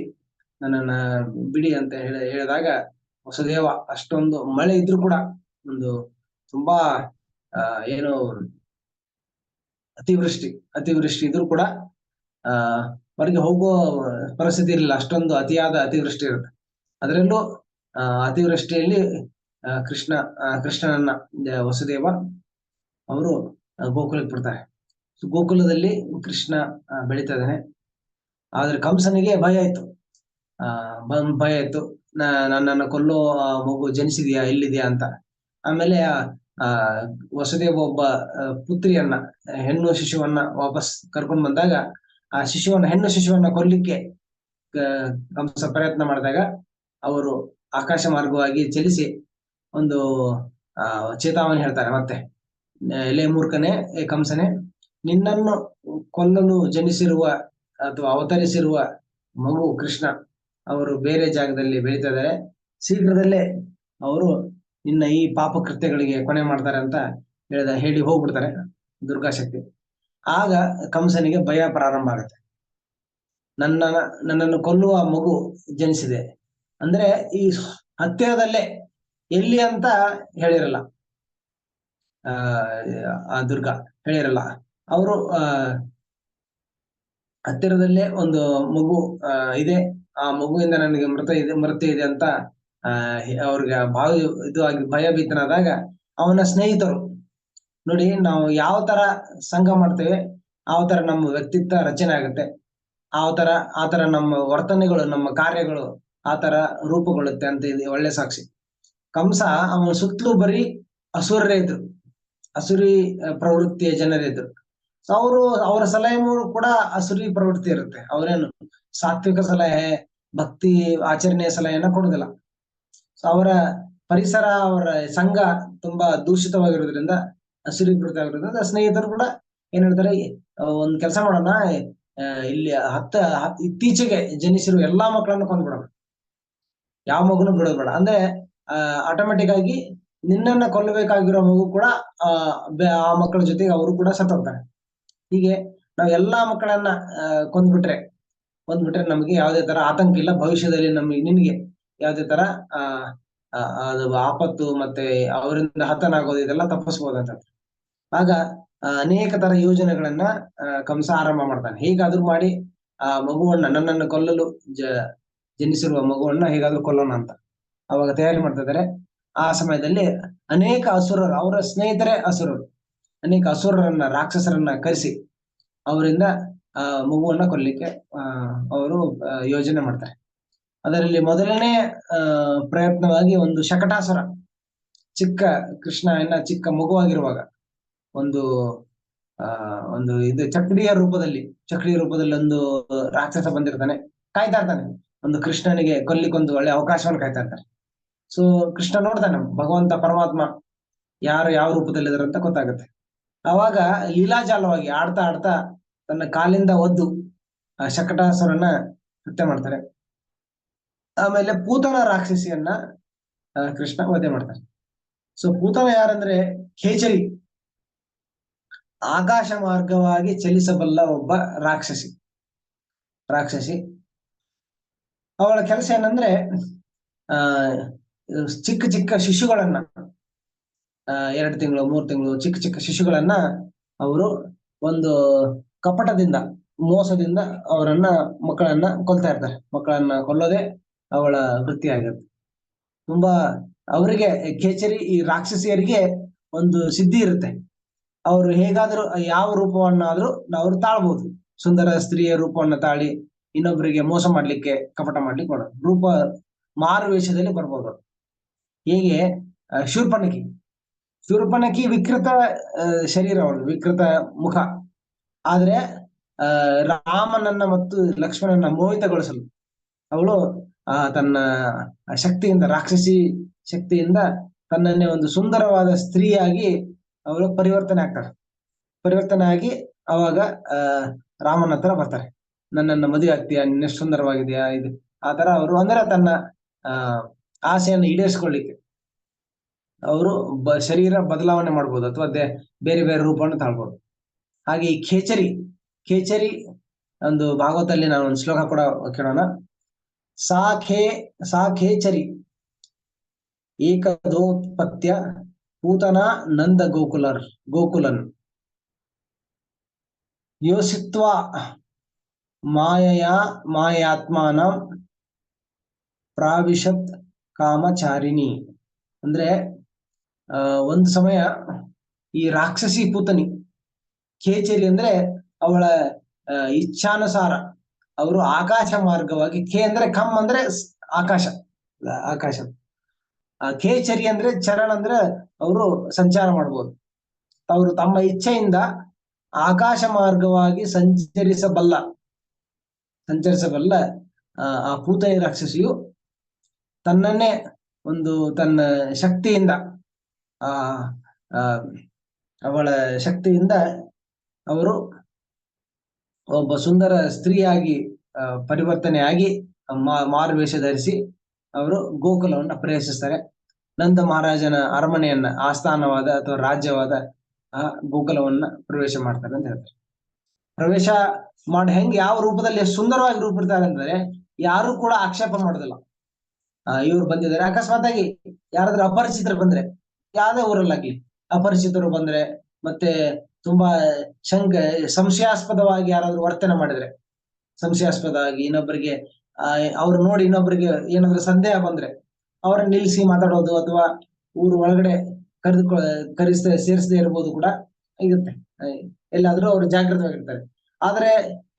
ನನ್ನನ್ನ ಬಿಡಿ ಅಂತ ಹೇಳಿದಾಗ, ವಸುದೇವ ಅಷ್ಟೊಂದು ಮಳೆ ಇದ್ರು ಕೂಡ, ಒಂದು ತುಂಬಾ ಏನು ಅತಿವೃಷ್ಟಿ ಇದ್ರು ಕೂಡ ಹೊರಗೆ ಹೋಗುವ ಪರಿಸ್ಥಿತಿ ಇರಲಿಲ್ಲ. ಅಷ್ಟೊಂದು ಅತಿವೃಷ್ಟಿ ಇರುತ್ತೆ. ಅದರಲ್ಲೂ ಅತಿವೃಷ್ಟಿಯಲ್ಲಿ ಕೃಷ್ಣನನ್ನ ವಸುದೇವ ಅವರು ಗೋಕುಲಕ್ಕೆ ಬಿಡ್ತಾರೆ. ಗೋಕುಲದಲ್ಲಿ ಕೃಷ್ಣ ಬೆಳೀತಾ ಇದ್ದಾನೆ. ಆದ್ರೆ ಕಂಸನಿಗೆ ಭಯ ಇತ್ತು. ನನ್ನನ್ನು ಕೊಲ್ಲೋ ಮಗು ಜನಿಸಿದ್ಯಾ, ಎಲ್ಲಿದ್ಯಾ ಅಂತ. ಆಮೇಲೆ ವಸುದೇವ ಒಬ್ಬ ಪುತ್ರಿಯನ್ನ, ಹೆಣ್ಣು ಶಿಶುವನ್ನ ವಾಪಸ್ ಕರ್ಕೊಂಡು ಬಂದಾಗ, ಆ ಹೆಣ್ಣು ಶಿಶುವನ್ನ ಕೊಲ್ಲಿಕ್ಕೆ ಕಂಸ ಪ್ರಯತ್ನ ಮಾಡಿದಾಗ, ಅವರು ಆಕಾಶ ಮಾರ್ಗವಾಗಿ ಚಲಿಸಿ ಒಂದು ಚೇತಾವಣಿ ಹೇಳ್ತಾರೆ. ಮತ್ತೆ ಎಲೆ ಮೂರ್ಖನೆ, ಕಂಸನೆ, ನಿನ್ನನ್ನು ಕೊಲ್ಲಲು ಜನಿಸಿರುವ ಅಥವಾ ಅವತರಿಸಿರುವ ಮಗು ಕೃಷ್ಣ ಅವರು ಬೇರೆ ಜಾಗದಲ್ಲಿ ಬೆಳೀತಾ ಇದ್ದಾರೆ. ಶೀಘ್ರದಲ್ಲೇ ಅವರು ನಿನ್ನ ಈ ಪಾಪ ಕೃತ್ಯಗಳಿಗೆ ಕೊನೆ ಮಾಡ್ತಾರೆ ಅಂತ ಹೇಳಿ ಹೋಗ್ಬಿಡ್ತಾರೆ ದುರ್ಗಾಶಕ್ತಿ. ಆಗ ಕಂಸನಿಗೆ ಭಯ ಪ್ರಾರಂಭ ಆಗುತ್ತೆ. ನನ್ನನ್ನು ಕೊಲ್ಲುವ ಮಗು ಜನಿಸಿದೆ ಅಂದ್ರೆ ಈ ಹತ್ತಿರದಲ್ಲೇ, ಎಲ್ಲಿ ಅಂತ ಹೇಳಿರಲ್ಲ, ಆ ದುರ್ಗಾ ಹೇಳಿರಲ್ಲ. ಅವರು ಹತ್ತಿರದಲ್ಲೇ ಒಂದು ಮಗು ಇದೆ, ಆ ಮಗುವಿಂದ ನನಗೆ ಮೃತ್ಯು ಇದೆ ಅಂತ ಅವ್ರಿಗೆ ಭಯಭೀತನಾದಾಗ, ಅವನ ಸ್ನೇಹಿತರು ನೋಡಿ, ನಾವು ಯಾವ ತರ ಸಂಘ ಮಾಡ್ತೇವೆ ಆ ತರ ನಮ್ಮ ವ್ಯಕ್ತಿತ್ವ ರಚನೆ ಆಗುತ್ತೆ. ಆ ತರ ನಮ್ಮ ವರ್ತನೆಗಳು, ನಮ್ಮ ಕಾರ್ಯಗಳು ಆ ತರ ರೂಪುಗೊಳ್ಳುತ್ತೆ ಅಂತ ಇದೆ ಒಳ್ಳೆ ಸಾಕ್ಷಿ. ಕಂಸ ಅವನ ಸುತ್ತಲೂ ಬರೀ ಅಸುರರೇ ಇದ್ರು, ಅಸುರಿ ಪ್ರವೃತ್ತಿಯ ಜನರಿದ್ರು. ಅವರ ಸಲಹೆ ಕೂಡ ಅಸುರಿ ಪ್ರವೃತ್ತಿ ಇರುತ್ತೆ. ಅವರೇನು ಸಾತ್ವಿಕ ಸಲಹೆ, ಭಕ್ತಿ ಆಚರಣೆಯ ಸಲಹೆಯನ್ನ ಕೊಡುದಿಲ್ಲ. ಅವರ ಪರಿಸರ, ಅವರ ಸಂಘ ತುಂಬಾ ದೂಷಿತವಾಗಿರೋದ್ರಿಂದ, ಅಸುರಿ ಪ್ರವೃತ್ತಿ ಆಗಿರೋದ್ರಿಂದ ಸ್ನೇಹಿತರು ಕೂಡ ಏನ್ ಹೇಳ್ತಾರೆ, ಒಂದ್ ಕೆಲಸ ಮಾಡೋಣ, ಇಲ್ಲಿ ಇತ್ತೀಚೆಗೆ ಜನಿಸಿರುವ ಎಲ್ಲಾ ಮಕ್ಕಳನ್ನು ಕೊಂದ್ಬಿಡೋಣ, ಯಾವ ಮಗುನು ಬಿಡೋದ್ ಬೇಡ. ಅಂದ್ರೆ ಆಟೋಮೆಟಿಕ್ ಆಗಿ ನಿನ್ನನ್ನ ಕೊಲ್ಲಬೇಕಾಗಿರೋ ಮಗು ಕೂಡ ಆ ಮಕ್ಕಳ ಜೊತೆಗೆ ಅವರು ಕೂಡ ಸತ್ತೋಗ್ತಾರೆ. ಹೀಗೆ ನಾವು ಎಲ್ಲಾ ಮಕ್ಕಳನ್ನ ಕೊಂದ್ಬಿಟ್ರೆ ಬಂದ್ಬಿಟ್ರೆ ನಮಗೆ ಯಾವುದೇ ತರ ಆತಂಕ ಇಲ್ಲ. ಭವಿಷ್ಯದಲ್ಲಿ ನಿನಗೆ ಯಾವುದೇ ತರ ಆ ಅದು ಆಪತ್ತು ಮತ್ತೆ ಅವರಿಂದ ಹತನಾಗೋದು ಇದೆಲ್ಲ ತಪ್ಪಿಸ್ಬೋದಂತ. ಆಗ ಅನೇಕ ತರ ಯೋಜನೆಗಳನ್ನ ಕಂಸ ಆರಂಭ ಮಾಡ್ತಾನೆ. ಹೇಗಾದ್ರೂ ಮಾಡಿ ಆ ಮಗುವನ್ನ, ನನ್ನನ್ನು ಕೊಲ್ಲಲು ಜನಿಸಿರುವ ಮಗುವನ್ನ ಹೇಗಾದ್ರೂ ಕೊಲ್ಲೋಣ ಅಂತ ಅವಾಗ ತಯಾರಿ ಮಾಡ್ತಾ ಇದ್ದಾರೆ. ಆ ಸಮಯದಲ್ಲಿ ಅನೇಕ ಅಸುರರು, ಅವರ ಸ್ನೇಹಿತರೇ ಅಸುರರು, ಅನೇಕ ಅಸುರರನ್ನ, ರಾಕ್ಷಸರನ್ನ ಕರೆಸಿ ಅವರಿಂದ ಮಗುವನ್ನ ಕೊಲ್ಲಿಕ್ಕೆ ಅವರು ಯೋಜನೆ ಮಾಡ್ತಾರೆ. ಅದರಲ್ಲಿ ಮೊದಲನೇ ಪ್ರಯತ್ನವಾಗಿ ಒಂದು ಶಕಟಾಸುರ, ಚಿಕ್ಕ ಕೃಷ್ಣ ಚಿಕ್ಕ ಮಗುವಾಗಿರುವಾಗ ಒಂದು ಇದು ಚಕ್ರಿಯ ರೂಪದಲ್ಲಿ ಒಂದು ರಾಕ್ಷಸ ಬಂದಿರ್ತಾನೆ, ಕಾಯ್ತಾ ಇರ್ತಾನೆ. ಒಂದು ಕೃಷ್ಣನಿಗೆ ಕೊಲ್ಲಿಕ್ಕೊಂದು ಒಳ್ಳೆ ಅವಕಾಶವನ್ನು ಕಾಯ್ತಾ ಇರ್ತಾರೆ. ಸೊ ಕೃಷ್ಣ ನೋಡ್ತಾನೆ, ಭಗವಂತ ಪರಮಾತ್ಮ ಯಾರು ಯಾವ ರೂಪದಲ್ಲಿ ಇದಾರೆ ಅಂತ ಗೊತ್ತಾಗುತ್ತೆ. ಅವಾಗ ಲೀಲಾಜಾಲವಾಗಿ ಆಡ್ತಾ ಆಡ್ತಾ ತನ್ನ ಕಾಲಿಂದ ಒದ್ದು ಆ ಶಕಟಾಸುರನ್ನ ಹತ್ಯೆ ಮಾಡ್ತಾರೆ. ಆಮೇಲೆ ಪೂತನ ರಾಕ್ಷಸಿಯನ್ನ ಕೃಷ್ಣ ವಧೆ ಮಾಡ್ತಾರೆ. ಸೊ ಪೂತನ ಯಾರಂದ್ರೆ ಖೇಚರಿ, ಆಕಾಶ ಮಾರ್ಗವಾಗಿ ಚಲಿಸಬಲ್ಲ ಒಬ್ಬ ರಾಕ್ಷಸಿ. ಅವಳ ಕೆಲಸ ಏನಂದ್ರೆ ಚಿಕ್ಕ ಚಿಕ್ಕ ಶಿಶುಗಳನ್ನ, 2 ತಿಂಗಳು 3 ತಿಂಗಳು ಚಿಕ್ಕ ಚಿಕ್ಕ ಶಿಶುಗಳನ್ನ ಅವರು ಒಂದು ಕಪಟದಿಂದ, ಮೋಸದಿಂದ ಮಕ್ಕಳನ್ನ ಕೊಲ್ತಾ ಇರ್ತಾರೆ. ಮಕ್ಕಳನ್ನ ಕೊಲ್ಲೋದೇ ಅವಳ ವೃತ್ತಿ ಆಗಿರುತ್ತೆ. ತುಂಬಾ ಅವರಿಗೆ ಖೇಚರಿ, ಈ ರಾಕ್ಷಸಿಯರಿಗೆ ಒಂದು ಸಿದ್ಧಿ ಇರುತ್ತೆ. ಅವರು ಹೇಗಾದ್ರೂ ಯಾವ ರೂಪವನ್ನಾದ್ರೂ ಅವರು ತಾಳ್ಬಹುದು. ಸುಂದರ ಸ್ತ್ರೀಯ ರೂಪವನ್ನ ತಾಳಿ ಇನ್ನೊಬ್ಬರಿಗೆ ಮೋಸ ಮಾಡ್ಲಿಕ್ಕೆ, ಕಪಟ ಮಾಡ್ಲಿಕ್ಕೆ ಮಾಡೋದು. ರೂಪ ಮಾರು ವೇಷದಲ್ಲಿ ಬರ್ಬೋದು. ಹೀಗೆ ಶೂರ್ಪನಖಿ ವಿಕೃತ ಶರೀರ, ಅವಳು ವಿಕೃತ ಮುಖ. ಆದ್ರೆ ರಾಮನನ್ನ ಮತ್ತು ಲಕ್ಷ್ಮಣನ ಮೋಹಿತಗೊಳಿಸಲು ಅವಳು ತನ್ನ ಶಕ್ತಿಯಿಂದ, ರಾಕ್ಷಸಿ ಶಕ್ತಿಯಿಂದ ತನ್ನನ್ನೇ ಒಂದು ಸುಂದರವಾದ ಸ್ತ್ರೀಯಾಗಿ ಅವಳು ಪರಿವರ್ತನೆ ಆಗಿ ಅವಾಗ ರಾಮನ ಹತ್ರ ಬರ್ತಾರೆ. ನನ್ನನ್ನು ಮದುವೆ ಆಗ್ತೀಯಾ, ನಿನ್ನೆಷ್ಟು ಸುಂದರವಾಗಿದೆಯಾ, ಇದು ಆ ತರ ಅವರು ಅಂದ್ರೆ ತನ್ನ ಆಸೆಯನ್ನು ಈಡೇರಿಸ್ಕೊಳ್ಳಿಕ್ಕೆ ಅವರು ಶರೀರ ಬದಲಾವಣೆ ಮಾಡ್ಬೋದು, ಅಥವಾ ಬೇರೆ ಬೇರೆ ರೂಪವನ್ನು ತಾಳ್ಬೋದು. ಹಾಗೆ ಈ ಖೇಚರಿ ಒಂದು ಭಾಗವತಲ್ಲಿ ನಾನು ಒಂದು ಶ್ಲೋಕ ಕೂಡ ಕೇಳೋಣ. ಸಾ ಖೇಚರಿ ಏಕದೋತ್ಪತ್ಯ ಪೂತನ ನಂದ ಗೋಕುಲನ್ ಯೋಸಿತ್ವ ಮಾಯಾತ್ಮಾನ ಪ್ರಾವಿಶತ್ ಕಾಮಚಾರಿಣಿ. ಅಂದ್ರೆ ಒಂದು ಸಮಯ ಈ ರಾಕ್ಷಸಿ ಪೂತನಿ ಖೇಚರಿ ಅಂದ್ರೆ ಅವಳ ಇಚ್ಛಾನುಸಾರ ಅವರು ಆಕಾಶ ಮಾರ್ಗವಾಗಿ, ಖೇ ಅಂದ್ರೆ ಕಮ್ ಅಂದ್ರೆ ಆಕಾಶ, ಖೇಚರಿ ಅಂದ್ರೆ ಚರಣ ಅಂದ್ರೆ ಅವರು ಸಂಚಾರ ಮಾಡ್ಬೋದು. ಅವರು ತಮ್ಮ ಇಚ್ಛೆಯಿಂದ ಆಕಾಶ ಮಾರ್ಗವಾಗಿ ಸಂಚರಿಸಬಲ್ಲ ಆ ಪೂತನಿ ರಾಕ್ಷಸಿಯು ತನ್ನನ್ನೇ ತನ್ನ ಶಕ್ತಿಯಿಂದ ಅವಳ ಶಕ್ತಿಯಿಂದ ಅವರು ಒಬ್ಬ ಸುಂದರ ಸ್ತ್ರೀಯಾಗಿ ಪರಿವರ್ತನೆಯಾಗಿ ಮಾರುವೇಷ ಧರಿಸಿ ಅವರು ಗೋಕುಲವನ್ನ ಪ್ರವೇಶಿಸ್ತಾರೆ. ನಂದ ಮಹಾರಾಜನ ಅರಮನೆಯನ್ನ, ಆಸ್ಥಾನವಾದ ಅಥವಾ ರಾಜ್ಯವಾದ ಆ ಗೋಕುಲವನ್ನ ಪ್ರವೇಶ ಮಾಡ್ತಾರೆ ಅಂತ ಹೇಳ್ತಾರೆ. ಪ್ರವೇಶ ಮಾಡಿ ಯಾವ ರೂಪದಲ್ಲಿ ಸುಂದರವಾಗಿ ರೂಪಿರ್ತಾರೆ ಅಂದ್ರೆ ಯಾರು ಕೂಡ ಆಕ್ಷೇಪ ಮಾಡೋದಿಲ್ಲ. ಇವ್ರು ಬಂದಿದ್ದಾರೆ, ಅಕಸ್ಮಾತ್ ಆಗಿ ಯಾರಾದ್ರೂ ಅಪರಿಚಿತರು ಬಂದ್ರೆ, ಯಾವ್ದೇ ಊರಲ್ಲಾಗ್ಲಿ ಅಪರಿಚಿತರು ಬಂದ್ರೆ, ಮತ್ತೆ ತುಂಬಾ ಸಂಶಯಾಸ್ಪದವಾಗಿ ಯಾರಾದ್ರೂ ವರ್ತನೆ ಮಾಡಿದ್ರೆ, ಸಂಶಯಾಸ್ಪದವಾಗಿ ಇನ್ನೊಬ್ಬರಿಗೆ ಅವ್ರು ನೋಡಿ ಇನ್ನೊಬ್ಬರಿಗೆ ಏನಾದ್ರೂ ಸಂದೇಹ ಬಂದ್ರೆ ಅವ್ರನ್ನ ನಿಲ್ಲಿಸಿ ಮಾತಾಡೋದು, ಅಥವಾ ಊರು ಒಳಗಡೆ ಸೇರಿಸದೇ ಇರ್ಬೋದು ಕೂಡ ಇರುತ್ತೆ. ಎಲ್ಲಾದ್ರೂ ಅವ್ರು ಜಾಗೃತವಾಗಿರ್ತಾರೆ. ಆದ್ರೆ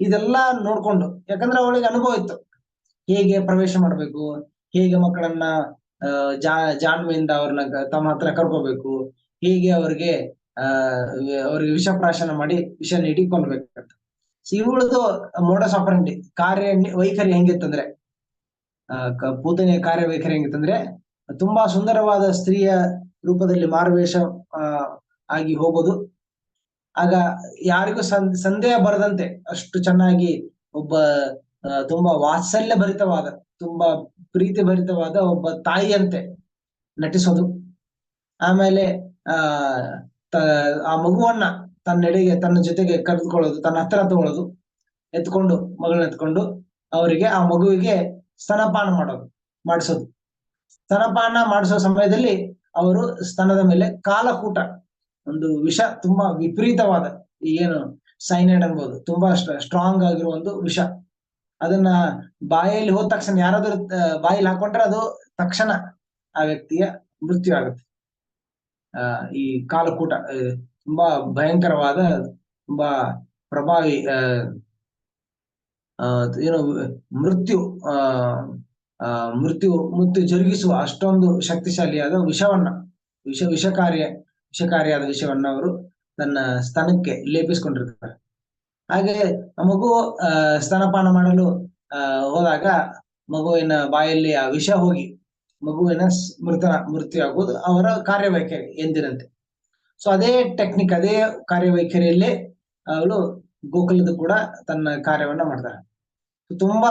ಇದೆಲ್ಲ ನೋಡ್ಕೊಂಡು, ಯಾಕಂದ್ರೆ ಅವಳಿಗೆ ಅನುಭವ ಇತ್ತು, ಹೇಗೆ ಪ್ರವೇಶ ಮಾಡ್ಬೇಕು, ಹೇಗೆ ಮಕ್ಕಳನ್ನ ಜಾಣ್ಮೆಯಿಂದ ಅವ್ರನ್ನ ತಮ್ಮ ಹತ್ರ ಕರ್ಕೋಬೇಕು, ಹೇಗೆ ಅವ್ರಿಗೆ ವಿಷಪ್ರಾಶನ ಮಾಡಿ ವಿಷ ನೀಡಿ ಕೊಲ್ಬೇಕಂತ. ಇವಳದು ಮೋಡಸ್ ಆಪರೆಂಡಿ, ವೈಖರಿ ಹೆಂಗಿತ್ತಂದ್ರೆ, ಪೂತನೆಯ ಕಾರ್ಯವೈಖರಿ ಹೆಂಗಿತ್ತಂದ್ರೆ, ತುಂಬಾ ಸುಂದರವಾದ ಸ್ತ್ರೀಯ ರೂಪದಲ್ಲಿ ಮಾರುವೇಷ ಆಗಿ ಹೋಗೋದು. ಆಗ ಯಾರಿಗೂ ಸಂದೇಹ ಬರದಂತೆ ಅಷ್ಟು ಚೆನ್ನಾಗಿ ಒಬ್ಬ ತುಂಬಾ ವಾತ್ಸಲ್ಯ ಭರಿತವಾದ, ತುಂಬಾ ಪ್ರೀತಿ ಭರಿತವಾದ ಒಬ್ಬ ತಾಯಿಯಂತೆ ನಟಿಸೋದು. ಆಮೇಲೆ ಆ ಮಗುವನ್ನ ತನ್ನ ಜೊತೆಗೆ ಕರೆದುಕೊಳ್ಳೋದು, ತನ್ನ ಹತ್ರ ತಗೊಳ್ಳೋದು, ಮಗಳನ್ನ ಎತ್ಕೊಂಡು ಅವರಿಗೆ ಆ ಮಗುವಿಗೆ ಸ್ತನಪಾನ ಮಾಡಿಸೋದು. ಸ್ತನಪಾನ ಮಾಡಿಸೋ ಸಮಯದಲ್ಲಿ ಅವರು ಸ್ತನದ ಮೇಲೆ ಕಾಲಕೂಟ, ಒಂದು ವಿಷ, ತುಂಬಾ ವಿಪರೀತವಾದ, ಏನು ಸೈನೈಡ್ ಅನ್ಬೋದು, ತುಂಬಾ ಸ್ಟ್ರಾಂಗ್ ಆಗಿರೋ ಒಂದು ವಿಷ, ಅದನ್ನ ಬಾಯಲ್ಲಿ ಹೋದ ತಕ್ಷಣ ಯಾರಾದ್ರೂ ಬಾಯಲ್ಲಿ ಹಾಕೊಂಡ್ರೆ ಅದು ತಕ್ಷಣ ಆ ವ್ಯಕ್ತಿಯ ಮೃತ್ಯು ಆಗುತ್ತೆ. ಈ ಕಾಲಕೂಟ ತುಂಬಾ ಭಯಂಕರವಾದ, ತುಂಬಾ ಪ್ರಭಾವಿ, ಏನು ಮೃತ್ಯು ಮೃತ್ಯು ಜರುಗಿಸುವ ಅಷ್ಟೊಂದು ಶಕ್ತಿಶಾಲಿಯಾದ ವಿಷಕಾರಿಯಾದ ವಿಷವನ್ನ ಅವರು ತನ್ನ ಸ್ತನಕ್ಕೆ ಲೇಪಿಸಿಕೊಂಡಿರ್ತಾರೆ. ಹಾಗೆ ಮಗು ಸ್ತನಪಾನ ಮಾಡಲು ಹೋದಾಗ ಮಗುವಿನ ಬಾಯಲ್ಲಿ ಆ ವಿಷ ಹೋಗಿ ಮಗುವಿನ ಮೃತ್ಯು ಆಗುವುದು ಅವರ ಕಾರ್ಯವೈಖರಿ ಎಂದಿನಂತೆ. ಸೊ ಅದೇ ಟೆಕ್ನಿಕ್, ಅದೇ ಕಾರ್ಯವೈಖರಿಯಲ್ಲೇ ಅವಳು ಗೋಕುಲದ ಕೂಡ ತನ್ನ ಕಾರ್ಯವನ್ನ ಮಾಡ್ತಾರೆ. ತುಂಬಾ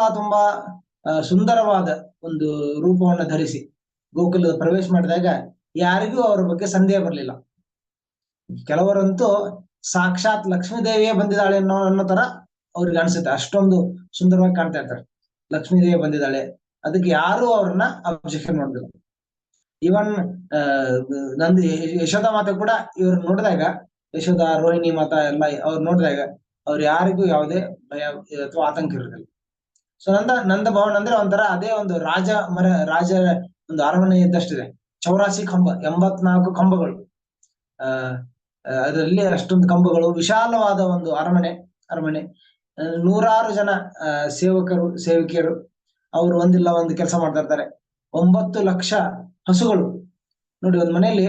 ಸುಂದರವಾದ ಒಂದು ರೂಪವನ್ನು ಧರಿಸಿ ಗೋಕುಲದ ಪ್ರವೇಶ ಮಾಡಿದಾಗ ಯಾರಿಗೂ ಅವರ ಬಗ್ಗೆ ಸಂದೇಹ ಬರಲಿಲ್ಲ. ಕೆಲವರಂತೂ ಸಾಕ್ಷಾತ್ ಲಕ್ಷ್ಮೀ ದೇವಿಯೇ ಬಂದಿದ್ದಾಳೆ ಅನ್ನೋ ತರ ಅವ್ರಿಗೆ ಅನ್ಸುತ್ತೆ, ಅಷ್ಟೊಂದು ಸುಂದರವಾಗಿ ಕಾಣ್ತಾ ಇರ್ತಾರೆ. ಲಕ್ಷ್ಮೀ ದೇವಿ ಬಂದಿದ್ದಾಳೆ, ಅದಕ್ಕೆ ಯಾರು ಅವ್ರನ್ನ ಅಬ್ಜೆಕ್ಷನ್ ಮಾಡೋದಿಲ್ಲ. ಇವನ್ ಯಶೋಧ ಮಾತೆ ಕೂಡ ಇವ್ರು ನೋಡಿದಾಗ, ಯಶೋಧ, ರೋಹಿಣಿ ಮಾತಾ ಎಲ್ಲ ಅವ್ರು ನೋಡಿದಾಗ ಅವ್ರು ಯಾರಿಗೂ ಯಾವುದೇ ಭಯ ಅಥವಾ ಆತಂಕ ಇರೋದಿಲ್ಲ. ಸೊ ನಂದ ಭವನ ಅಂದ್ರೆ ಒಂಥರ ಅದೇ ಒಂದು ರಾಜ ಒಂದು ಅರಮನೆ ಇದ್ದಷ್ಟಿದೆ. 84 ಕಂಬ, 84 ಕಂಬಗಳು, ಅದರಲ್ಲಿ ಅಷ್ಟೊಂದು ಕಂಬಗಳು, ವಿಶಾಲವಾದ ಒಂದು ಅರಮನೆ, 100 ಜನ ಸೇವಕಿಯರು, ಅವರು ಒಂದಿಲ್ಲ ಒಂದು ಕೆಲಸ ಮಾಡ್ತಾ ಇರ್ತಾರೆ. 9 ಲಕ್ಷ ಹಸುಗಳು. ನೋಡಿ, ಒಂದ್ ಮನೆಯಲ್ಲಿ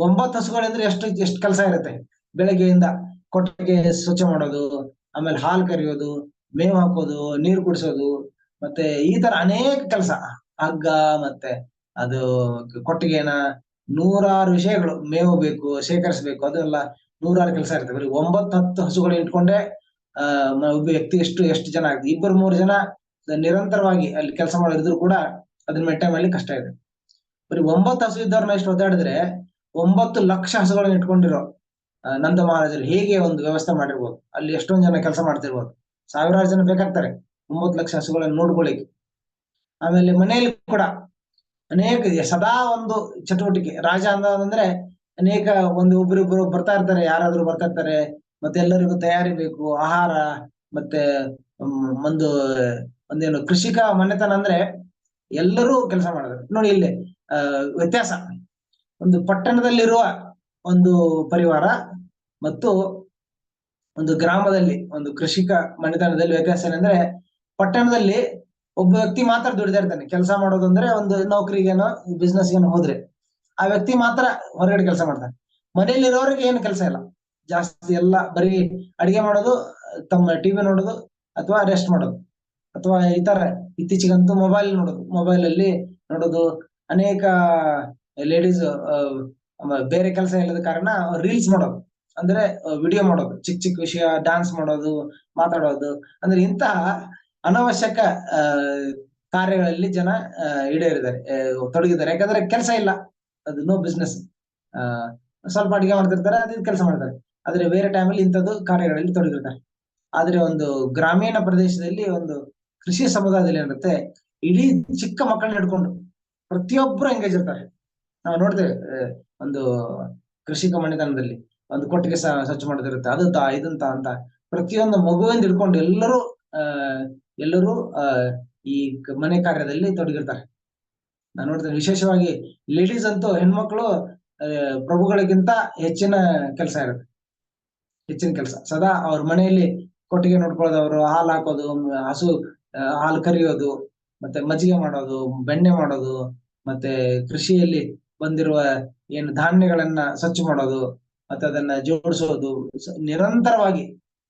9 ಹಸುಗಳಿಂದ್ರೆ ಎಷ್ಟು ಕೆಲಸ ಇರುತ್ತೆ. ಬೆಳಗ್ಗೆಯಿಂದ ಕೊಟ್ಟಿಗೆ ಸ್ವಚ್ಛ ಮಾಡೋದು, ಆಮೇಲೆ ಹಾಲು ಕರಿಯೋದು, ಮೇವು ಹಾಕೋದು, ನೀರು ಕುಡಿಸೋದು, ಮತ್ತೆ ಈ ತರ ಅನೇಕ ಕೆಲಸ, ಹಗ್ಗ, ಮತ್ತೆ ಅದು ಕೊಟ್ಟಿಗೆನ 100 ವಿಷಯಗಳು, ಮೇವು ಬೇಕು, ಶೇಖರಿಸಬೇಕು, ಅದೆಲ್ಲ 100 ಕೆಲಸ ಇರ್ತದೆ. ಬರೀ 9-10 ಹಸುಗಳು ಇಟ್ಕೊಂಡೆ ಒಬ್ಬ ವ್ಯಕ್ತಿ ಎಷ್ಟು ಜನ ಆಗ್ತದೆ. 2-3 ಜನ ನಿರಂತರವಾಗಿ ಅಲ್ಲಿ ಕೆಲಸ ಮಾಡಿದ್ರು ಕೂಡ ಅದನ್ನ ಮೇಂಟೈನ್ ಮಾಡ್ಲಿಕ್ಕೆ ಕಷ್ಟ ಇದೆ. ಬರೀ 9 ಹಸು ಇದ್ದವ್ರನ್ನ ಎಷ್ಟು ಒದ್ದಾಡಿದ್ರೆ 9 ಲಕ್ಷ ಹಸುಗಳನ್ನ ಇಟ್ಕೊಂಡಿರೋ ನಂದ ಮಹಾರಾಜರು ಹೇಗೆ ಒಂದು ವ್ಯವಸ್ಥೆ ಮಾಡಿರ್ಬೋದು. ಅಲ್ಲಿ ಎಷ್ಟೊಂದು ಜನ ಕೆಲಸ ಮಾಡ್ತಿರ್ಬೋದು, ಸಾವಿರಾರು ಜನ ಬೇಕಾಗ್ತಾರೆ 9 ಲಕ್ಷ ಹಸುಗಳನ್ನು ನೋಡ್ಕೊಳ್ಳಿಕ್ಕೆ. ಆಮೇಲೆ ಮನೆಯಲ್ಲಿ ಕೂಡ ಅನೇಕ ಸದಾ ಒಂದು ಚಟುವಟಿಕೆ. ರಾಜ ಅಂದ್ರೆ ಅನೇಕ ಒಬ್ಬರಿಬ್ಬರು ಬರ್ತಾ ಇರ್ತಾರೆ, ಯಾರಾದ್ರೂ ಬರ್ತಾ ಇರ್ತಾರೆ, ಮತ್ತೆ ಎಲ್ಲರಿಗೂ ತಯಾರಿ ಬೇಕು, ಆಹಾರ, ಮತ್ತೆ ಒಂದೇನು ಕೃಷಿಕ ಮನೆತನ ಅಂದ್ರೆ ಎಲ್ಲರೂ ಕೆಲಸ ಮಾಡಿದ್ರು. ನೋಡಿ ಇಲ್ಲಿ ವ್ಯತ್ಯಾಸ, ಒಂದು ಪಟ್ಟಣದಲ್ಲಿರುವ ಒಂದು ಪರಿವಾರ ಮತ್ತು ಒಂದು ಗ್ರಾಮದಲ್ಲಿ, ಒಂದು ಕೃಷಿಕ ಮನೆತನದಲ್ಲಿ ವ್ಯತ್ಯಾಸ ಏನಂದ್ರೆ, ಪಟ್ಟಣದಲ್ಲಿ ಒಬ್ಬ ವ್ಯಕ್ತಿ ಮಾತ್ರ ದುಡಿತಾ ಇರ್ತಾನೆ. ಕೆಲಸ ಮಾಡೋದು ಅಂದ್ರೆ ಒಂದು ನೌಕರಿಗೇನೋ ಬಿಸ್ನೆಸ್ಗೇನೋ ಹೋದ್ರೆ ಆ ವ್ಯಕ್ತಿ ಮಾತ್ರ ಹೊರಗಡೆ ಕೆಲಸ ಮಾಡ್ತಾನೆ. ಮನೆಯಲ್ಲಿರೋರಿಗೆ ಏನು ಕೆಲಸ ಇಲ್ಲ ಜಾಸ್ತಿ, ಎಲ್ಲ ಬರೀ ಅಡಿಗೆ ಮಾಡೋದು, ತಮ್ಮ ಟಿವಿ ನೋಡೋದು, ಅಥವಾ ರೆಸ್ಟ್ ಮಾಡೋದು, ಅಥವಾ ಈ ತರ ಇತ್ತೀಚೆಗಂತೂ ಮೊಬೈಲ್ ಅಲ್ಲಿ ನೋಡೋದು. ಅನೇಕ ಲೇಡೀಸ್ ಬೇರೆ ಕೆಲಸ ಇಲ್ಲದ ಕಾರಣ ರೀಲ್ಸ್ ಮಾಡೋದು, ಅಂದ್ರೆ ವಿಡಿಯೋ ಮಾಡೋದು, ಚಿಕ್ಕ ವಿಷಯ, ಡ್ಯಾನ್ಸ್ ಮಾಡೋದು, ಮಾತಾಡೋದು, ಅಂದ್ರೆ ಇಂತಹ ಅನವಶ್ಯಕ ಕಾರ್ಯಗಳಲ್ಲಿ ಜನ ತೊಡಗಿದ್ದಾರೆ. ಯಾಕಂದ್ರೆ ಕೆಲಸ ಇಲ್ಲ, ಅದು ನೋ ಬಿಸ್ನೆಸ್. ಸ್ವಲ್ಪ ಅಡಿಗೆ ಮಾಡ್ತಿರ್ತಾರೆ, ಅದ್ ಕೆಲಸ ಮಾಡ್ತಾರೆ, ಆದ್ರೆ ಬೇರೆ ಟೈಮಲ್ಲಿ ಇಂಥದ್ದು ಕಾರ್ಯಗಳಲ್ಲಿ ತೊಡಗಿರ್ತಾರೆ. ಆದ್ರೆ ಒಂದು ಗ್ರಾಮೀಣ ಪ್ರದೇಶದಲ್ಲಿ, ಒಂದು ಕೃಷಿ ಸಮುದಾಯದಲ್ಲಿ ಏನಿರುತ್ತೆ, ಇಡೀ ಚಿಕ್ಕ ಮಕ್ಕಳನ್ನ ಹಿಡ್ಕೊಂಡು ಪ್ರತಿಯೊಬ್ಬರು ಎಂಗೇಜ್ ಇರ್ತಾರೆ. ನಾವು ನೋಡ್ತೇವೆ, ಒಂದು ಕೃಷಿಕ ಮನೆತನದಲ್ಲಿ ಒಂದು ಕೊಟ್ಟಿಗೆ ಸ್ವಚ್ಛ ಮಾಡೋದಿರುತ್ತೆ, ಅದಂತ ಇದಂತ ಅಂತ ಪ್ರತಿಯೊಂದು ಮಗುವಿಂದ ಹಿಡ್ಕೊಂಡು ಎಲ್ಲರೂ ಈ ಮನೆ ಕಾರ್ಯದಲ್ಲಿ ತೊಡಗಿರ್ತಾರೆ. ನಾನು ನೋಡ್ತೇನೆ, ವಿಶೇಷವಾಗಿ ಲೇಡೀಸ್ ಅಂತೂ, ಹೆಣ್ಮಕ್ಳು ಪ್ರಭುಗಳಿಗಿಂತ ಹೆಚ್ಚಿನ ಕೆಲಸ ಇರುತ್ತೆ. ಹೆಚ್ಚಿನ ಕೆಲಸ ಸದಾ ಅವ್ರ ಮನೆಯಲ್ಲಿ ಕೊಟ್ಟಿಗೆ ನೋಡ್ಕೊಳ್ಳೋದು, ಅವರು ಹಾಲು ಹಾಕೋದು, ಹಸು ಹಾಲು ಕರಿಯೋದು, ಮತ್ತೆ ಮಜ್ಜಿಗೆ ಮಾಡೋದು, ಬೆಣ್ಣೆ ಮಾಡೋದು, ಮತ್ತೆ ಕೃಷಿಯಲ್ಲಿ ಬಂದಿರುವ ಏನು ಧಾನ್ಯಗಳನ್ನ ಸ್ವಚ್ಛ ಮಾಡೋದು, ಮತ್ತೆ ಅದನ್ನ ಜೋಡಿಸೋದು, ನಿರಂತರವಾಗಿ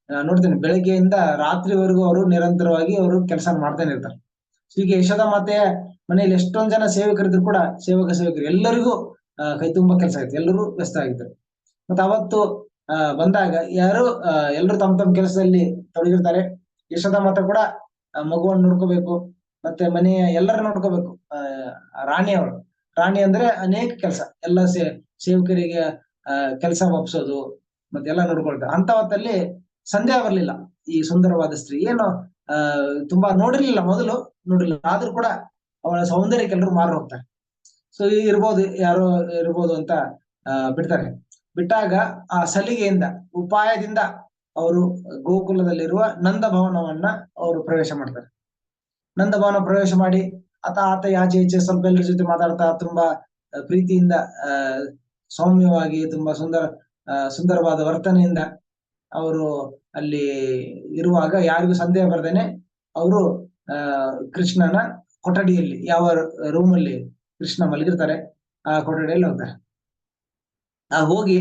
ನೋಡ್ತೇನೆ. ಬೆಳಗ್ಗೆಯಿಂದ ರಾತ್ರಿವರೆಗೂ ಅವರು ನಿರಂತರವಾಗಿ ಅವರು ಕೆಲಸ ಮಾಡ್ತಾನೆ ಇರ್ತಾರೆ. ಹೀಗೆ ಯಶೋಧ ಮಾತೆಯ ಮನೆಯಲ್ಲಿ ಎಷ್ಟೊಂದ್ ಜನ ಸೇವಕರಿದ್ರು ಕೂಡ, ಸೇವಕರು ಎಲ್ಲರಿಗೂ ಕೈ ತುಂಬಾ ಕೆಲಸ ಆಯ್ತು, ಎಲ್ಲರೂ ವ್ಯಸ್ತ ಆಗಿದ್ರು. ಮತ್ತೆ ಅವತ್ತು ಬಂದಾಗ ಎಲ್ಲರೂ ತಮ್ಮ ಕೆಲಸದಲ್ಲಿ ತೊಡಗಿರ್ತಾರೆ. ಯಶೋಧ ಮಾತೆ ಕೂಡ ಮಗುವನ್ನು ನೋಡ್ಕೋಬೇಕು, ಮತ್ತೆ ಮನೆಯ ಎಲ್ಲರೂ ನೋಡ್ಕೋಬೇಕು. ರಾಣಿ ಅಂದ್ರೆ ಅನೇಕ ಕೆಲಸ, ಎಲ್ಲ ಸೇವಕರಿಗೆ ಕೆಲಸ ಒಪ್ಸೋದು, ಮತ್ತೆ ಎಲ್ಲ ನೋಡ್ಕೊಳ್ತಾರೆ. ಅಂತ ಹೊತ್ತಲ್ಲಿ ಸಂದೇಹ ಬರ್ಲಿಲ್ಲ, ಈ ಸುಂದರವಾದ ಸ್ತ್ರೀ ಏನು ತುಂಬಾ ನೋಡಿರ್ಲಿಲ್ಲ, ಮೊದಲು ನೋಡಿರ್ಲಿಲ್ಲ, ಆದ್ರೂ ಕೂಡ ಅವಳ ಸೌಂದರ್ಯಕ್ಕೆ ಎಲ್ಲರೂ ಮಾರು ಹೋಗ್ತಾರೆ. ಸೊ ಇರ್ಬೋದು, ಯಾರೋ ಇರ್ಬೋದು ಅಂತ ಬಿಡ್ತಾರೆ. ಬಿಟ್ಟಾಗ ಆ ಸಲಿಗೆಯಿಂದ, ಉಪಾಯದಿಂದ ಅವರು ಗೋಕುಲದಲ್ಲಿರುವ ನಂದ ಭವನವನ್ನ ಅವರು ಪ್ರವೇಶ ಮಾಡ್ತಾರೆ. ನಂದ ಭವನ ಪ್ರವೇಶ ಮಾಡಿ ಆತ ಆಚೆ ಈಚೆ ಸ್ವಲ್ಪ ಎಲ್ಲರ ಜೊತೆ ಮಾತಾಡ್ತಾ ತುಂಬಾ ಪ್ರೀತಿಯಿಂದ ಸೌಮ್ಯವಾಗಿ ತುಂಬಾ ಸುಂದರವಾದ ವರ್ತನೆಯಿಂದ ಅವರು ಅಲ್ಲಿ ಇರುವಾಗ ಯಾರಿಗೂ ಸಂದೇಹ ಬರ್ದೇನೆ ಅವರು ಕೃಷ್ಣನ ಕೊಠಡಿಯಲ್ಲಿ, ಯಾವ ರೂಮಲ್ಲಿ ಕೃಷ್ಣ ಮಲಗಿರ್ತಾರೆ ಆ ಕೊಠಡಿಯಲ್ಲಿ ಹೋಗ್ತಾರೆ. ಹೋಗಿ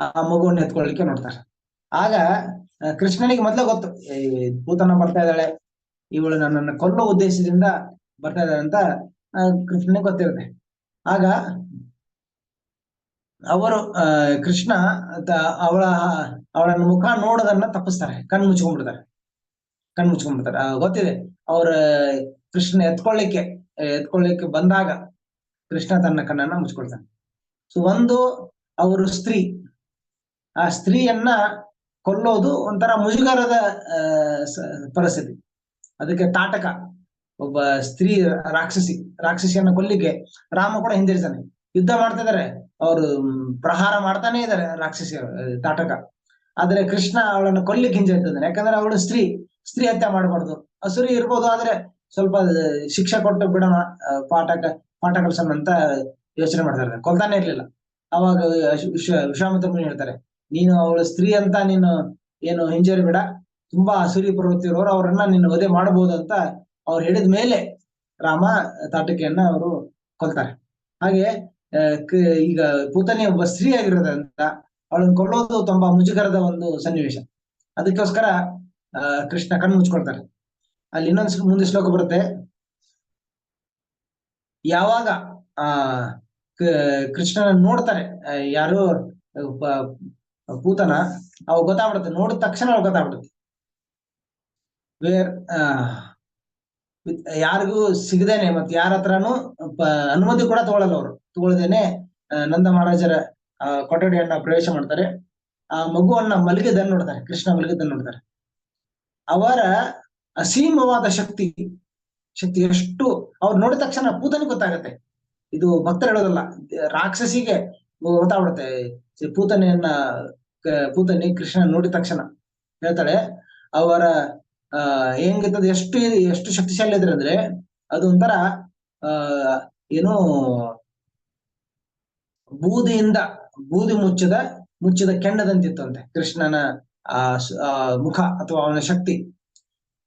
ಆ ಮಗುವನ್ನು ಎತ್ಕೊಳ್ಳಿಕ್ಕೆ ನೋಡ್ತಾರೆ. ಆಗ ಕೃಷ್ಣನಿಗೆ ಮೊದ್ಲೇ ಗೊತ್ತು, ಪೂತನ ಬರ್ತಾ ಇದ್ದಾಳೆ, ಇವಳು ನನ್ನನ್ನು ಕೊಲ್ಲೋ ಉದ್ದೇಶದಿಂದ ಬರ್ತಾ ಇದ್ದಾಳೆ ಅಂತ ಕೃಷ್ಣನಿಗೆ ಗೊತ್ತಿರುತ್ತೆ. ಆಗ ಅವರು ಕೃಷ್ಣ ಅವಳ ಮುಖ ನೋಡೋದನ್ನ ತಪ್ಪಿಸ್ತಾರೆ, ಕಣ್ಣು ಮುಚ್ಕೊಂಡ್ಬಿಡ್ತಾರೆ. ಗೊತ್ತಿದೆ ಅವ್ರ ಕೃಷ್ಣ ಎತ್ಕೊಳ್ಳಿಕ್ಕೆ ಬಂದಾಗ ಕೃಷ್ಣ ತನ್ನ ಕಣ್ಣನ್ನ ಮುಚ್ಕೊಳ್ತಾನೆ. ಸೊ ಅವರು ಸ್ತ್ರೀ, ಆ ಸ್ತ್ರೀಯನ್ನ ಕೊಲ್ಲೋದು ಒಂಥರ ಮುಜುಗರದ ಪರಿಸ್ಥಿತಿ. ಅದಕ್ಕೆ ತಾಟಕ, ಒಬ್ಬ ಸ್ತ್ರೀ ರಾಕ್ಷಸಿಯನ್ನ ಕೊಲ್ಲಿಕ್ಕೆ ರಾಮ ಕೂಡ ಹಿಂದಿರ್ತಾನೆ. ಯುದ್ಧ ಮಾಡ್ತಾ ಇದಾರೆ, ಅವರು ಪ್ರಹಾರ ಮಾಡ್ತಾನೆ ಇದ್ದಾರೆ ರಾಕ್ಷಸಿಯ ತಾಟಕ. ಆದ್ರೆ ಕೃಷ್ಣ ಅವಳನ್ನು ಕೊಲ್ಲಿಕ್ಕೆ ಹಿಂಜರಿತಾನೆ, ಯಾಕಂದ್ರೆ ಅವಳು ಸ್ತ್ರೀ ಹತ್ಯೆ ಮಾಡಬಾರ್ದು. ಅಸುರಿ ಇರ್ಬೋದು, ಆದ್ರೆ ಸ್ವಲ್ಪ ಶಿಕ್ಷೆ ಕೊಟ್ಟು ಬಿಡೋಣ, ಪಾಠ ಕಲ್ಸೋಣ ಅಂತ ಯೋಚನೆ ಮಾಡ್ತಾ ಇದ್ದಾರೆ. ಕೊಲ್ತಾನೆ ಇರ್ಲಿಲ್ಲ. ಅವಾಗ ವಿಶ್ವಾಮಿತ್ರ ಮುನಿ ಹೇಳ್ತಾರೆ, ನೀನು ಅವಳು ಸ್ತ್ರೀ ಅಂತ ನೀನು ಏನು ಹಿಂಜರಿ ಬಿಡ, ತುಂಬಾ ಅಸುರಿ ಪ್ರವೃತ್ತಿ ಇರೋರು, ಅವರನ್ನ ನೀನು ವಧೆ ಮಾಡಬಹುದು ಅಂತ ಅವ್ರು ಹೇಳಿದ ಮೇಲೆ ರಾಮ ತಾಟಕಿಯನ್ನ ಅವರು ಕೊಲ್ತಾರೆ. ಹಾಗೆ ಈಗ ಪೂತನಿ ಒಬ್ಬ ಸ್ತ್ರೀ ಆಗಿರೋದ್ರಿಂದ ಅವಳನ್ನು ಕೊಲ್ಲೋದು ತುಂಬಾ ಮುಜುಗರದ ಒಂದು ಸನ್ನಿವೇಶ. ಅದಕ್ಕೋಸ್ಕರ ಕೃಷ್ಣ ಕಣ್ಣು ಮುಚ್ಕೊಳ್ತಾರೆ. ಅಲ್ಲಿ ಇನ್ನೊಂದು ಮುಂದೆ ಶ್ಲೋಕ ಬರುತ್ತೆ, ಯಾವಾಗ ಕೃಷ್ಣನ ನೋಡ್ತಾರೆ ಯಾರು ಪೂತನ, ಅವಾಗ ಗೊತ್ತಾಗ್ಬಿಡುತ್ತೆ, ನೋಡಿದ ತಕ್ಷಣ ಅವ್ರು ಗೊತ್ತಾಗ್ಬಿಡುತ್ತೆ. ಯಾರಿಗೂ ಸಿಗದೇನೆ ಮತ್ತೆ ಯಾರ ಹತ್ರನು ಅನುಮತಿ ಕೂಡ ತಗೊಳ್ಳಲ್ಲ, ಅವರು ತಗೊಳ್ದೇನೆ ನಂದ ಮಹಾರಾಜರ ಕೊಠಡಿಯನ್ನ ಪ್ರವೇಶ ಮಾಡ್ತಾರೆ. ಆ ಮಗುವನ್ನ ಮಲಗಿದ್ದನ್ನು ನೋಡ್ತಾರೆ, ಕೃಷ್ಣ ಮಲಗಿದ್ದನ್ನು ನೋಡ್ತಾರೆ. ಅವರ ಅಸೀಮವಾದ ಶಕ್ತಿ ಎಷ್ಟು ಅವ್ರು ನೋಡಿದ ತಕ್ಷಣ ಪೂತನಿಗೆ ಗೊತ್ತಾಗತ್ತೆ. ಇದು ಭಕ್ತರು ಹೇಳೋದಲ್ಲ, ರಾಕ್ಷಸಿಗೆ ಗೊತ್ತಾಗ್ಬಿಡುತ್ತೆ. ಪೂತನಿ ಕೃಷ್ಣ ನೋಡಿದ ತಕ್ಷಣ ಹೇಳ್ತಾಳೆ, ಅವರ ಹೆಂಗಿರ್ತದ, ಎಷ್ಟು ಶಕ್ತಿಶಾಲಿ ಇದ್ರೆ ಅಂದ್ರೆ ಅದು ಒಂಥರ ಏನು ಬೂದಿ ಮುಚ್ಚಿದ ಕೆಂಡದಂತಿತ್ತು ಅಂತೆ ಕೃಷ್ಣನ ಮುಖ ಅಥವಾ ಅವನ ಶಕ್ತಿ.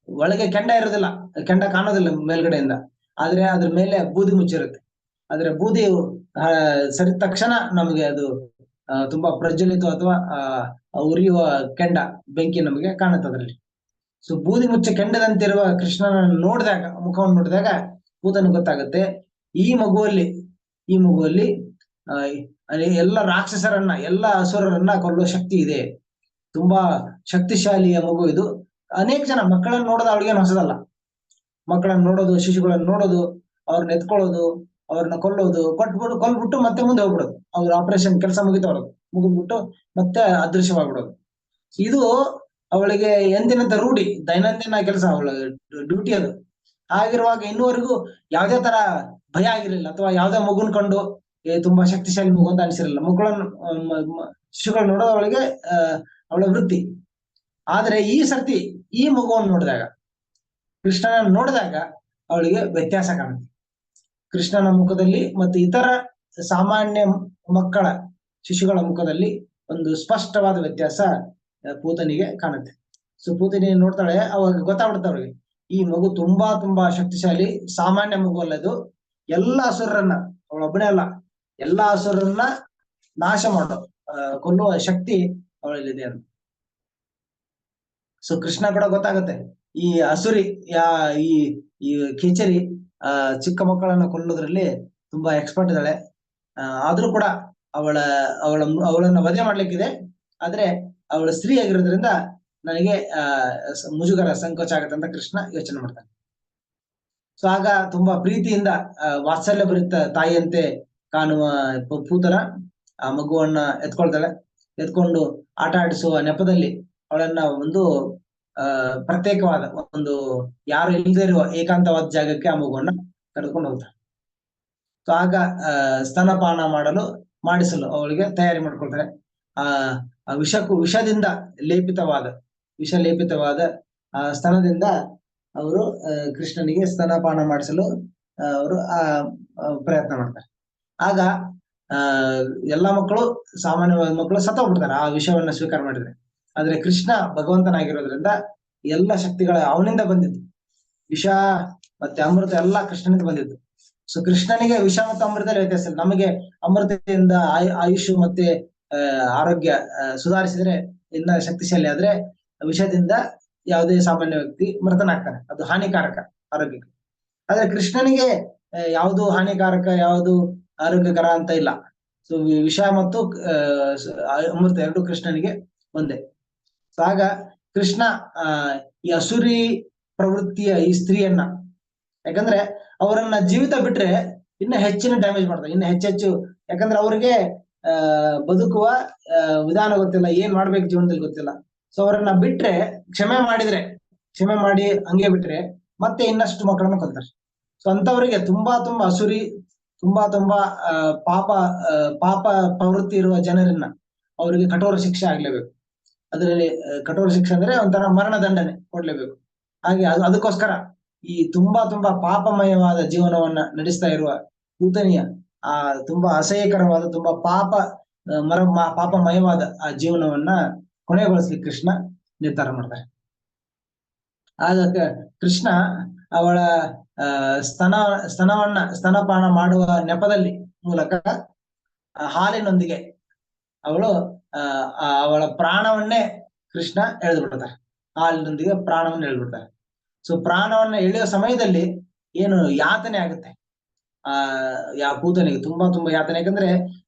ಒಳಗೆ ಕೆಂಡ ಇರೋದಿಲ್ಲ, ಕೆಂಡ ಕಾಣೋದಿಲ್ಲ ಮೇಲ್ಗಡೆಯಿಂದ, ಆದ್ರೆ ಅದ್ರ ಮೇಲೆ ಬೂದಿ ಮುಚ್ಚಿರುತ್ತೆ. ಆದ್ರೆ ಬೂದಿ ಸರಿದ ತಕ್ಷಣ ನಮಗೆ ಅದು ತುಂಬಾ ಪ್ರಜ್ವಲಿತ ಅಥವಾ ಉರಿಯುವ ಕೆಂಡ, ಬೆಂಕಿ ನಮಗೆ ಕಾಣುತ್ತೆ ಅದರಲ್ಲಿ. ಸೊ ಬೂದಿ ಮುಚ್ಚ ಕೆಂಡದಂತಿರುವ ಕೃಷ್ಣನ ನೋಡಿದಾಗ, ಮುಖವನ್ನು ನೋಡಿದಾಗ ಪೂತನಿಗೆ ಗೊತ್ತಾಗುತ್ತೆ, ಈ ಮಗುವಲ್ಲಿ ಎಲ್ಲ ರಾಕ್ಷಸರನ್ನ, ಎಲ್ಲ ಅಸುರರನ್ನ ಕೊಲ್ಲುವ ಶಕ್ತಿ ಇದೆ. ತುಂಬಾ ಶಕ್ತಿಶಾಲಿಯ ಮಗು ಇದು. ಅನೇಕ ಜನ ಮಕ್ಕಳನ್ನ ನೋಡೋದು ಅವಳಿಗೇನು ಹೊಸದಲ್ಲ. ಮಕ್ಕಳನ್ನ ನೋಡೋದು, ಶಿಶುಗಳನ್ನ ನೋಡೋದು, ಅವ್ರನ್ನ ಎತ್ಕೊಳ್ಳೋದು, ಅವ್ರನ್ನ ಕೊಲ್ಬಿಟ್ಟು ಮತ್ತೆ ಮುಂದೆ ಹೋಗ್ಬಿಡೋದು. ಅವ್ರ ಆಪರೇಷನ್ ಕೆಲಸ ಮುಗಿದ್ಬಿಟ್ಟು ಮತ್ತೆ ಅದೃಶ್ಯವಾಗ್ಬಿಡೋದು. ಇದು ಅವಳಿಗೆ ಎಂದಿನಂತ ರೂಢಿ, ದೈನಂದಿನ ಕೆಲಸ, ಅವಳ ಡ್ಯೂಟಿ ಅದು. ಹಾಗಿರುವಾಗ ಇನ್ನೂವರೆಗೂ ಯಾವುದೇ ತರ ಭಯ ಆಗಿರ್ಲಿಲ್ಲ, ಅಥವಾ ಯಾವುದೇ ಮಗುನ್ ಕಂಡು ತುಂಬಾ ಶಕ್ತಿಶಾಲಿ ಮಗು ಅಂತ ಅನಿಸಿರಲಿಲ್ಲ. ಶಿಶುಗಳು ನೋಡೋದು ಅವಳಿಗೆ ಅವಳ ವೃತ್ತಿ. ಆದ್ರೆ ಈ ಸರ್ತಿ ಈ ಮಗುವನ್ನು ನೋಡಿದಾಗ, ಕೃಷ್ಣನ ನೋಡಿದಾಗ ಅವಳಿಗೆ ವ್ಯತ್ಯಾಸ ಕಾಣುತ್ತೆ. ಕೃಷ್ಣನ ಮುಖದಲ್ಲಿ ಮತ್ತು ಇತರ ಸಾಮಾನ್ಯ ಮಕ್ಕಳ, ಶಿಶುಗಳ ಮುಖದಲ್ಲಿ ಒಂದು ಸ್ಪಷ್ಟವಾದ ವ್ಯತ್ಯಾಸ ಪೂತನಿಗೆ ಕಾಣುತ್ತೆ. ಸೊ ಪೂತನಿ ನೋಡ್ತಾಳೆ, ಅವಾಗ ಗೊತ್ತಾಗ್ಬಿಡುತ್ತೆ ಅವಳಿಗೆ, ಈ ಮಗು ತುಂಬಾ ಶಕ್ತಿಶಾಲಿ, ಸಾಮಾನ್ಯ ಮಗು ಅಲ್ಲ ಇದು. ಎಲ್ಲಾ ಅಸುರರನ್ನ, ಅವಳೊಬ್ಬನೇ ಅಲ್ಲ, ಎಲ್ಲಾ ಅಸುರರನ್ನ ನಾಶ ಮಾಡೋ, ಕೊಲ್ಲುವ ಶಕ್ತಿ ಅವಳಲ್ಲಿದೆ ಅಂತ. ಸೊ ಕೃಷ್ಣ ಕೂಡ ಗೊತ್ತಾಗುತ್ತೆ, ಈ ಅಸುರಿ ಈ ಕಿಚರಿ ಚಿಕ್ಕ ಮಕ್ಕಳನ್ನ ಕೊಲ್ಲೋದ್ರಲ್ಲಿ ತುಂಬಾ ಎಕ್ಸ್ಪರ್ಟ್ ಇದ್ದಾಳೆ. ಆದ್ರೂ ಕೂಡ ಅವಳನ್ನ ವಧೆ ಮಾಡ್ಲಿಕ್ಕಿದೆ, ಆದ್ರೆ ಅವಳ ಸ್ತ್ರೀ ಆಗಿರೋದ್ರಿಂದ ನನಗೆ ಮುಜುಗರ, ಸಂಕೋಚ ಆಗತ್ತೆ ಅಂತ ಕೃಷ್ಣ ಯೋಚನೆ ಮಾಡ್ತಾನೆ. ಸೊ ಆಗ ತುಂಬಾ ಪ್ರೀತಿಯಿಂದ ವಾತ್ಸಲ್ಯ ಭರಿತ ತಾಯಿಯಂತೆ ಕಾಣುವ ಪೂತನ ಆ ಮಗುವನ್ನ ಎತ್ಕೊಳ್ತಾಳೆ. ಎತ್ಕೊಂಡು ಆಟ ಆಡಿಸುವ ನೆಪದಲ್ಲಿ ಅವಳನ್ನ ಒಂದು ಪ್ರತ್ಯೇಕವಾದ ಒಂದು ಯಾರು ಇಲ್ಲದೆ ಇರುವ ಏಕಾಂತವಾದ ಜಾಗಕ್ಕೆ ಆ ಮಗುವನ್ನ ಕರೆದುಕೊಂಡು ಹೋಗ್ತಾರೆ. ಸೊ ಆಗ ಸ್ತನಪಾನ ಮಾಡಿಸಲು ಅವಳಿಗೆ ತಯಾರಿ ಮಾಡ್ಕೊಳ್ತಾರೆ. ಆ ವಿಷದಿಂದ ವಿಷ ಲೇಪಿತವಾದ ಸ್ತನದಿಂದ ಅವರು ಕೃಷ್ಣನಿಗೆ ಸ್ತನಪಾನ ಮಾಡಿಸಲು ಅವರು ಪ್ರಯತ್ನ ಮಾಡ್ತಾರೆ. ಆಗ ಎಲ್ಲಾ ಮಕ್ಕಳು, ಸಾಮಾನ್ಯವಾದ ಮಕ್ಕಳು ಸತ್ತೋಗ್ಬಿಡ್ತಾರೆ ಆ ವಿಷವನ್ನ ಸ್ವೀಕಾರ ಮಾಡಿದ್ರೆ. ಆದ್ರೆ ಕೃಷ್ಣ ಭಗವಂತನಾಗಿರೋದ್ರಿಂದ ಎಲ್ಲ ಶಕ್ತಿಗಳ ಅವನಿಂದ ಬಂದಿದ್ದು. ವಿಷ ಮತ್ತೆ ಅಮೃತ ಎಲ್ಲ ಕೃಷ್ಣನಿಂದ ಬಂದಿದ್ದು. ಸೊ ಕೃಷ್ಣನಿಗೆ ವಿಷ ಮತ್ತು ಅಮೃತದಲ್ಲಿ ವ್ಯತ್ಯಾಸ ಇಲ್ಲ. ನಮಗೆ ಅಮೃತದಿಂದ ಆಯುಷ್ ಮತ್ತೆ ಆರೋಗ್ಯ ಸುಧಾರಿಸಿದ್ರೆ ಇನ್ನ ಶಕ್ತಿಶಾಲಿ, ಆದ್ರೆ ವಿಷದಿಂದ ಯಾವುದೇ ಸಾಮಾನ್ಯ ವ್ಯಕ್ತಿ ಮೃತನಾಗ್ತಾನೆ. ಅದು ಹಾನಿಕಾರಕ ಆರೋಗ್ಯಕ್ಕೆ. ಆದ್ರೆ ಕೃಷ್ಣನಿಗೆ ಯಾವುದು ಹಾನಿಕಾರಕ, ಯಾವುದು ಆರೋಗ್ಯಕರ ಅಂತ ಇಲ್ಲ. ಸೊ ವಿಷ ಮತ್ತು ಅಮೃತ ಎರಡು ಕೃಷ್ಣನಿಗೆ ಒಂದೇ. ಸೊ ಆಗ ಕೃಷ್ಣ ಈ ಅಸುರಿ ಪ್ರವೃತ್ತಿಯ ಈ ಸ್ತ್ರೀಯನ್ನ, ಯಾಕಂದ್ರೆ ಅವರನ್ನ ಜೀವಿತ ಬಿಟ್ರೆ ಇನ್ನ ಹೆಚ್ಚಿನ ಡ್ಯಾಮೇಜ್ ಮಾಡ್ತಾರೆ, ಇನ್ನ ಹೆಚ್ಚೆಚ್ಚು. ಯಾಕಂದ್ರೆ ಅವ್ರಿಗೆ ಬದುಕುವ ವಿಧಾನ ಗೊತ್ತಿಲ್ಲ, ಏನ್ ಮಾಡ್ಬೇಕು ಜೀವನದಲ್ಲಿ ಗೊತ್ತಿಲ್ಲ. ಸೊ ಅವರನ್ನ ಬಿಟ್ರೆ, ಕ್ಷಮೆ ಮಾಡಿ ಹಂಗೆ ಬಿಟ್ರೆ ಮತ್ತೆ ಇನ್ನಷ್ಟು ಮಕ್ಕಳನ್ನ ಕೊಲ್ತಾರೆ. ಸೊ ಅಂತವರಿಗೆ ತುಂಬಾ ಅಸುರಿ, ತುಂಬಾ ಪಾಪ ಪ್ರವೃತ್ತಿ ಇರುವ ಜನರನ್ನ ಅವರಿಗೆ ಕಠೋರ ಶಿಕ್ಷೆ ಆಗ್ಲೇಬೇಕು. ಅದರಲ್ಲಿ ಕಠೋರ ಶಿಕ್ಷೆ ಅಂದ್ರೆ ಒಂಥರ ಮರಣ ದಂಡನೆ ಕೊಡ್ಲೇಬೇಕು. ಹಾಗೆ ಅದಕ್ಕೋಸ್ಕರ ಈ ತುಂಬಾ ಪಾಪಮಯವಾದ ಜೀವನವನ್ನ ನಡೆಸ್ತಾ ಇರುವ ಪೂತನಿಯ ಆ ತುಂಬಾ ಅಸಹ್ಯಕರವಾದ, ತುಂಬಾ ಪಾಪಮಯವಾದ ಆ ಜೀವನವನ್ನ ಕೊನೆಗೊಳಿಸ್ಲಿಕ್ಕೆ ಕೃಷ್ಣ ನಿರ್ಧಾರ ಮಾಡ್ತಾರೆ. ಆಗ ಕೃಷ್ಣ ಅವಳ ಸ್ತನಪಾನ ಮಾಡುವ ನೆಪದಲ್ಲಿ ಮೂಲಕ ಹಾಲಿನೊಂದಿಗೆ ಅವಳ ಪ್ರಾಣವನ್ನೇ ಕೃಷ್ಣ ಎಳೆದು ಬಿಡ್ತಾರೆ. ಹಾಲಿನೊಂದಿಗೆ ಪ್ರಾಣವನ್ನ ಎಳೆದ್ಬಿಡ್ತಾರೆ. ಸೊ ಪ್ರಾಣವನ್ನ ಎಳೆಯುವ ಸಮಯದಲ್ಲಿ ಏನು ಯಾತನೆ ಆಗುತ್ತೆ ಪೂತನಿಗೆ, ತುಂಬಾ ಯಾತನೆ. ಯಾಕಂದ್ರೆ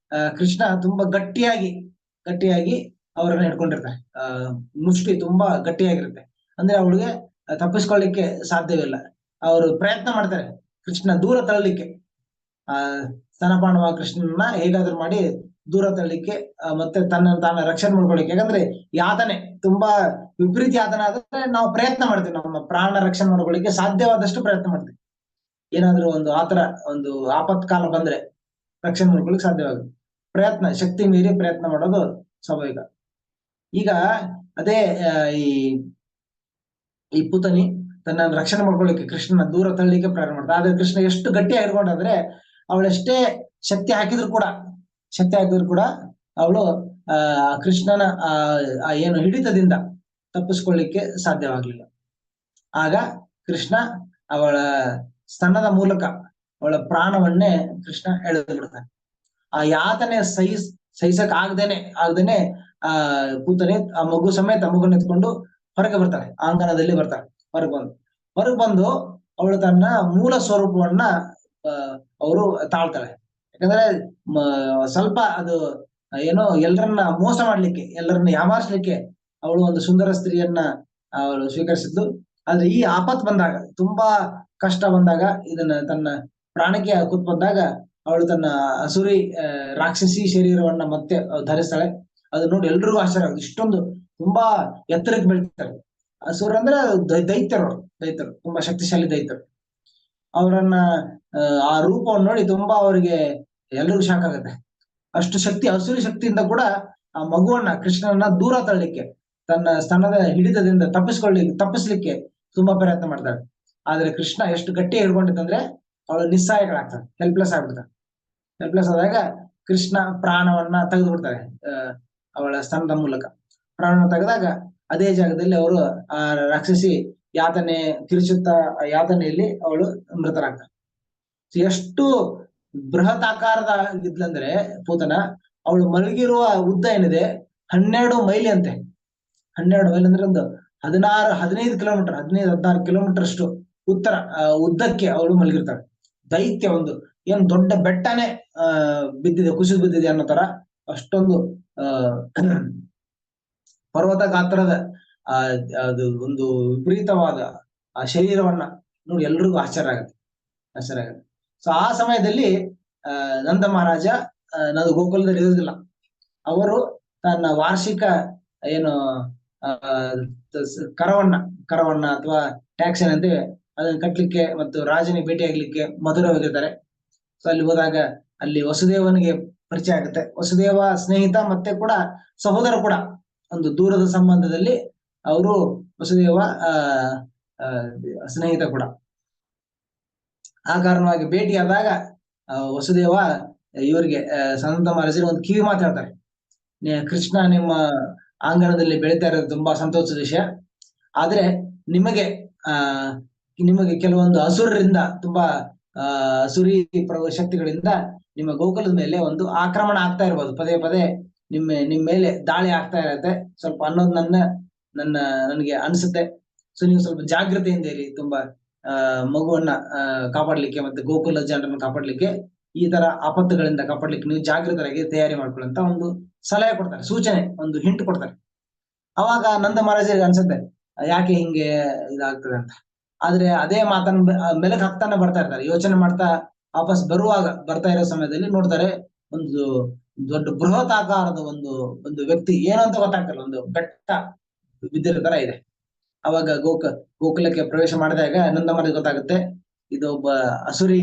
ಕೃಷ್ಣ ತುಂಬಾ ಗಟ್ಟಿಯಾಗಿ ಅವರನ್ನ ಹಿಡ್ಕೊಂಡಿರ್ತಾರೆ. ಮುಷ್ಟಿ ತುಂಬಾ ಗಟ್ಟಿಯಾಗಿರುತ್ತೆ. ಅಂದ್ರೆ ಅವಳಿಗೆ ತಪ್ಪಿಸ್ಕೊಳ್ಳಿಕ್ಕೆ ಸಾಧ್ಯವಿಲ್ಲ. ಅವರು ಪ್ರಯತ್ನ ಮಾಡ್ತಾರೆ ಕೃಷ್ಣ ದೂರ ತಳ್ಳಲಿಕ್ಕೆ, ಸ್ತನಪಾನವ ಕೃಷ್ಣನ ಹೇಗಾದ್ರೂ ಮಾಡಿ ದೂರ ತಳ್ಳಲಿಕ್ಕೆ, ಮತ್ತೆ ತಾನ ರಕ್ಷಣೆ ಮಾಡ್ಕೊಳ್ಳಿಕ್ಕೆ. ಯಾಕಂದ್ರೆ ಯಾತನೆ ತುಂಬಾ ವಿಪರೀತ ಯಾತನೆ ಆದ್ರೆ ನಾವು ಪ್ರಯತ್ನ ಮಾಡ್ತೀವಿ, ನಮ್ಮ ಪ್ರಾಣ ರಕ್ಷಣೆ ಮಾಡ್ಕೊಳ್ಳಿಕ್ಕೆ ಸಾಧ್ಯವಾದಷ್ಟು ಪ್ರಯತ್ನ ಮಾಡ್ತೀವಿ. ಏನಾದ್ರೂ ಆತರ ಒಂದು ಆಪತ್ಕಾಲ ಬಂದ್ರೆ ರಕ್ಷಣೆ ಮಾಡ್ಕೊಳ್ಳಿಕ್ಕೆ ಸಾಧ್ಯವಾಗುತ್ತೆ. ಶಕ್ತಿ ಮೀರಿ ಪ್ರಯತ್ನ ಮಾಡೋದು ಸ್ವಾಭಾವಿಕ. ಈಗ ಅದೇ ಈ ಪೂತನಿ ತನ್ನ ರಕ್ಷಣೆ ಮಾಡ್ಕೊಳ್ಳಿಕ್ಕೆ ಕೃಷ್ಣನ ದೂರ ತಳ್ಳಿಕ್ಕೆ ಪ್ರಾರಂಭ ಮಾಡ್ತಾರೆ. ಆದ್ರೆ ಕೃಷ್ಣ ಎಷ್ಟು ಗಟ್ಟಿಯಾಗಿ ಹಿಡ್ಕೊಂಡ್ರೆ ಅವಳೆಷ್ಟೇ ಶಕ್ತಿ ಹಾಕಿದ್ರು ಕೂಡ ಅವಳು ಕೃಷ್ಣನ ಏನು ಹಿಡಿತದಿಂದ ತಪ್ಪಿಸ್ಕೊಳ್ಳಿಕ್ಕೆ ಸಾಧ್ಯವಾಗ್ಲಿಲ್ಲ. ಆಗ ಕೃಷ್ಣ ಅವಳ ಸ್ತನದ ಮೂಲಕ ಅವಳ ಪ್ರಾಣವನ್ನೇ ಕೃಷ್ಣ ಎಳೆದು ಬಿಡ್ತಾನೆ. ಆ ಯಾತನೆ ಸಹಿಸಕ್ ಆಗದೇನೆ ಪೂತನೆ ಆ ಮಗು ಸಮೇತ ಮಗುನ ಎತ್ಕೊಂಡು ಹೊರಗೆ ಬರ್ತಾಳೆ, ಆಂಗಣದಲ್ಲಿ ಬರ್ತಾಳೆ. ಹೊರಗೆ ಬಂದು ಅವಳು ತನ್ನ ಮೂಲ ಸ್ವರೂಪವನ್ನ ಅವರು ತಾಳ್ತಾಳೆ. ಯಾಕಂದ್ರೆ ಸ್ವಲ್ಪ ಅದು ಏನೋ ಎಲ್ಲರನ್ನ ಮೋಸ ಮಾಡ್ಲಿಕ್ಕೆ, ಎಲ್ಲರನ್ನ ಯಾಮಾರಿಸ್ಲಿಕ್ಕೆ ಅವಳು ಒಂದು ಸುಂದರ ಸ್ತ್ರೀಯನ್ನ ಅವಳು ಸ್ವೀಕರಿಸಿದ್ಲು. ಆದ್ರೆ ಈ ಆಪತ್ ಬಂದಾಗ, ತುಂಬಾ ಕಷ್ಟ ಬಂದಾಗ, ಇದನ್ನ ತನ್ನ ಪ್ರಾಣಕ್ಕೆ ಕೂತ್ ಬಂದಾಗ ಅವಳು ತನ್ನ ಅಸುರಿ ರಾಕ್ಷಸಿ ಶರೀರವನ್ನ ಮತ್ತೆ ಧರಿಸ್ತಾಳೆ. ಅದು ನೋಡಿ ಎಲ್ರಿಗೂ ಆಶ್ಚರ್ಯ ಆಗುತ್ತೆ. ಇಷ್ಟೊಂದು ತುಂಬಾ ಎತ್ತರಕ್ಕೆ ಬೆಳಿತಾರೆ. ಅಸುರ ಅಂದ್ರೆ ದೈತ್ಯರು, ತುಂಬಾ ಶಕ್ತಿಶಾಲಿ ದೈತ್ಯರು. ಅವರನ್ನ ಆ ರೂಪವನ್ನು ನೋಡಿ ತುಂಬಾ ಅವರಿಗೆ ಎಲ್ರಿಗೂ ಶಾಕ್ ಆಗುತ್ತೆ. ಅಷ್ಟು ಅಸುರಿ ಶಕ್ತಿಯಿಂದ ಕೂಡ ಆ ಮಗುವನ್ನ, ಕೃಷ್ಣನ ದೂರ ತಳ್ಳಲಿಕ್ಕೆ, ತನ್ನ ಸ್ತನದ ಹಿಡಿತದಿಂದ ತಪ್ಪಿಸ್ಲಿಕ್ಕೆ ತುಂಬಾ ಪ್ರಯತ್ನ ಮಾಡ್ತಾಳೆ. ಆದ್ರೆ ಕೃಷ್ಣ ಎಷ್ಟು ಗಟ್ಟಿ ಹಿಡ್ಕೊಂಡಿತ್ತಂದ್ರೆ ಅವಳು ನಿಸ್ಸಹಾಯಗಳಾಗ್ತಾಳೆ, ಹೆಲ್ಪ್ಲೆಸ್ ಆಗ್ಬಿಡ್ತಾಳೆ. ಹೆಲ್ಪ್ಲೆಸ್ ಆದಾಗ ಕೃಷ್ಣ ಪ್ರಾಣವನ್ನ ತೆಗೆದು ಬಿಡ್ತಾರೆ. ಅವಳ ಸ್ತನದ ಮೂಲಕ ಪ್ರಾಣವನ್ನು ತೆಗೆದಾಗ ಅದೇ ಜಾಗದಲ್ಲಿ ಅವರು ಆ ರಾಕ್ಷಸಿ ಯಾತನೆ ಕಿರುಚುತ್ತ ಯಾತನೆಯಲ್ಲಿ ಅವಳು ಮೃತರಾಗ್ತಾಳೆ. ಎಷ್ಟು ಬೃಹತ್ ಆಕಾರದ ಇದ್ಲಂದ್ರೆ ಪೂತನ, ಅವಳು ಮಲಗಿರುವ ಉದ್ದ ಏನಿದೆ 12 ಮೈಲಿ ಅಂತೆ. 12 ಮೈಲಿ ಅಂದ್ರೆ ಒಂದು 15 ಕಿಲೋಮೀಟರ್, 16 ಕಿಲೋಮೀಟರ್ ಅಷ್ಟು ಉದ್ದಕ್ಕೆ ಅವಳು ಮಲಗಿರ್ತಾಳೆ. ದೈತ್ಯ ಏನು ದೊಡ್ಡ ಬೆಟ್ಟನೇ ಕುಸಿದು ಬಿದ್ದಿದೆ ಅನ್ನೋ ತರ ಅಷ್ಟೊಂದು ಪರ್ವತ ಗಾತ್ರದ ಅದು ಒಂದು ವಿಪರೀತವಾದ ಆ ಶರೀರವನ್ನ ನೋಡಿ ಎಲ್ರಿಗೂ ಆಶ್ಚರ್ಯ ಆಗುತ್ತೆ. ಸೊ ಆ ಸಮಯದಲ್ಲಿ ನಂದ ಮಹಾರಾಜ ಗೋಕುಲದಲ್ಲಿ ಇರುವುದಿಲ್ಲ. ಅವರು ತನ್ನ ವಾರ್ಷಿಕ ಏನು ಕರವನ್ನ ಅಥವಾ ಟ್ಯಾಕ್ಸ್ ಏನಂತೀವಿ ಅದನ್ನ ಕಟ್ಲಿಕ್ಕೆ ಮತ್ತು ರಾಜನಿಗೆ ಭೇಟಿಯಾಗ್ಲಿಕ್ಕೆ ಮಧುರ ಹೋಗಿರ್ತಾರೆ. ಸೊ ಅಲ್ಲಿ ಹೋದಾಗ ಅಲ್ಲಿ ವಸುದೇವನಿಗೆ ಪರಿಚಯ ಆಗುತ್ತೆ. ವಸುದೇವ ಸ್ನೇಹಿತ ಮತ್ತೆ ಕೂಡ ಸಹೋದರ ಕೂಡ, ಒಂದು ದೂರದ ಸಂಬಂಧದಲ್ಲಿ ಅವರು ವಸುದೇವ ಸ್ನೇಹಿತ ಕೂಡ. ಆ ಕಾರಣವಾಗಿ ಭೇಟಿಯಾದಾಗ ವಸುದೇವ ಇವರಿಗೆ ಸಂತ ಮಹಾರಾಜರಿಗೆ ಒಂದು ಕಿವಿ ಮಾತಾಡ್ತಾರೆ. ಕೃಷ್ಣ ನಿಮ್ಮ ಆಂಗಣದಲ್ಲಿ ಬೆಳೀತಾ ಇರೋದು ತುಂಬಾ ಸಂತೋಷದ ವಿಷಯ. ಆದ್ರೆ ನಿಮಗೆ ನಿಮಗೆ ಕೆಲವೊಂದು ಅಸುರರಿಂದ ತುಂಬಾ ಅಸುರಿ ಶಕ್ತಿಗಳಿಂದ ನಿಮ್ಮ ಗೋಕುಲದ ಮೇಲೆ ಒಂದು ಆಕ್ರಮಣ ಆಗ್ತಾ ಇರ್ಬೋದು. ಪದೇ ಪದೇ ನಿಮ್ಮ ಮೇಲೆ ದಾಳಿ ಆಗ್ತಾ ಇರತ್ತೆ ಸ್ವಲ್ಪ ಅನ್ನೋದು ನನಗೆ ಅನ್ಸುತ್ತೆ. ಸೊ ನೀವು ಸ್ವಲ್ಪ ಜಾಗೃತೆಯಿಂದ ಇರಿ, ತುಂಬಾ ಮಗುವನ್ನ ಕಾಪಾಡ್ಲಿಕ್ಕೆ ಮತ್ತೆ ಗೋಕುಲ ಜನರನ್ನು ಕಾಪಾಡ್ಲಿಕ್ಕೆ, ಈ ತರ ಆಪತ್ತುಗಳಿಂದ ಕಾಪಾಡ್ಲಿಕ್ಕೆ ನೀವು ಜಾಗೃತರಾಗಿ ತಯಾರಿ ಮಾಡ್ಕೊಳ್ಳಂತ ಒಂದು ಸಲಹೆ ಕೊಡ್ತಾರೆ, ಸೂಚನೆ, ಒಂದು ಹಿಂಟ್ ಕೊಡ್ತಾರೆ. ಅವಾಗ ನಂದ ಮಹಾರಾಜರಿಗೆ ಅನ್ಸುತ್ತೆ ಯಾಕೆ ಹಿಂಗೆ ಇದಾಗ್ತದೆ ಅಂತ. ಆದ್ರೆ ಅದೇ ಮಾತನ್ನ ಮೆಲಕ್ ಹಾಕ್ತಾನೆ ಬರ್ತಾ ಇರ್ತಾರೆ, ಯೋಚನೆ ಮಾಡ್ತಾ ವಾಪಸ್ ಬರ್ತಾ ಇರೋ ಸಮಯದಲ್ಲಿ ನೋಡ್ತಾರೆ ಒಂದು ದೊಡ್ಡ ಬೃಹತ್ ಆಕಾರದ ಒಂದು ವ್ಯಕ್ತಿ, ಏನು ಅಂತ ಗೊತ್ತಾಗ್ತಲ್ಲ, ಒಂದು ಬೆಟ್ಟ ಬಿದ್ದಿರೋ ತರ ಇದೆ. ಅವಾಗ ಗೋಕುಲಕ್ಕೆ ಪ್ರವೇಶ ಮಾಡಿದಾಗ ನಂದ ಮಹಾರಾಜ್ ಗೊತ್ತಾಗುತ್ತೆ ಇದು ಒಬ್ಬ ಅಸುರಿ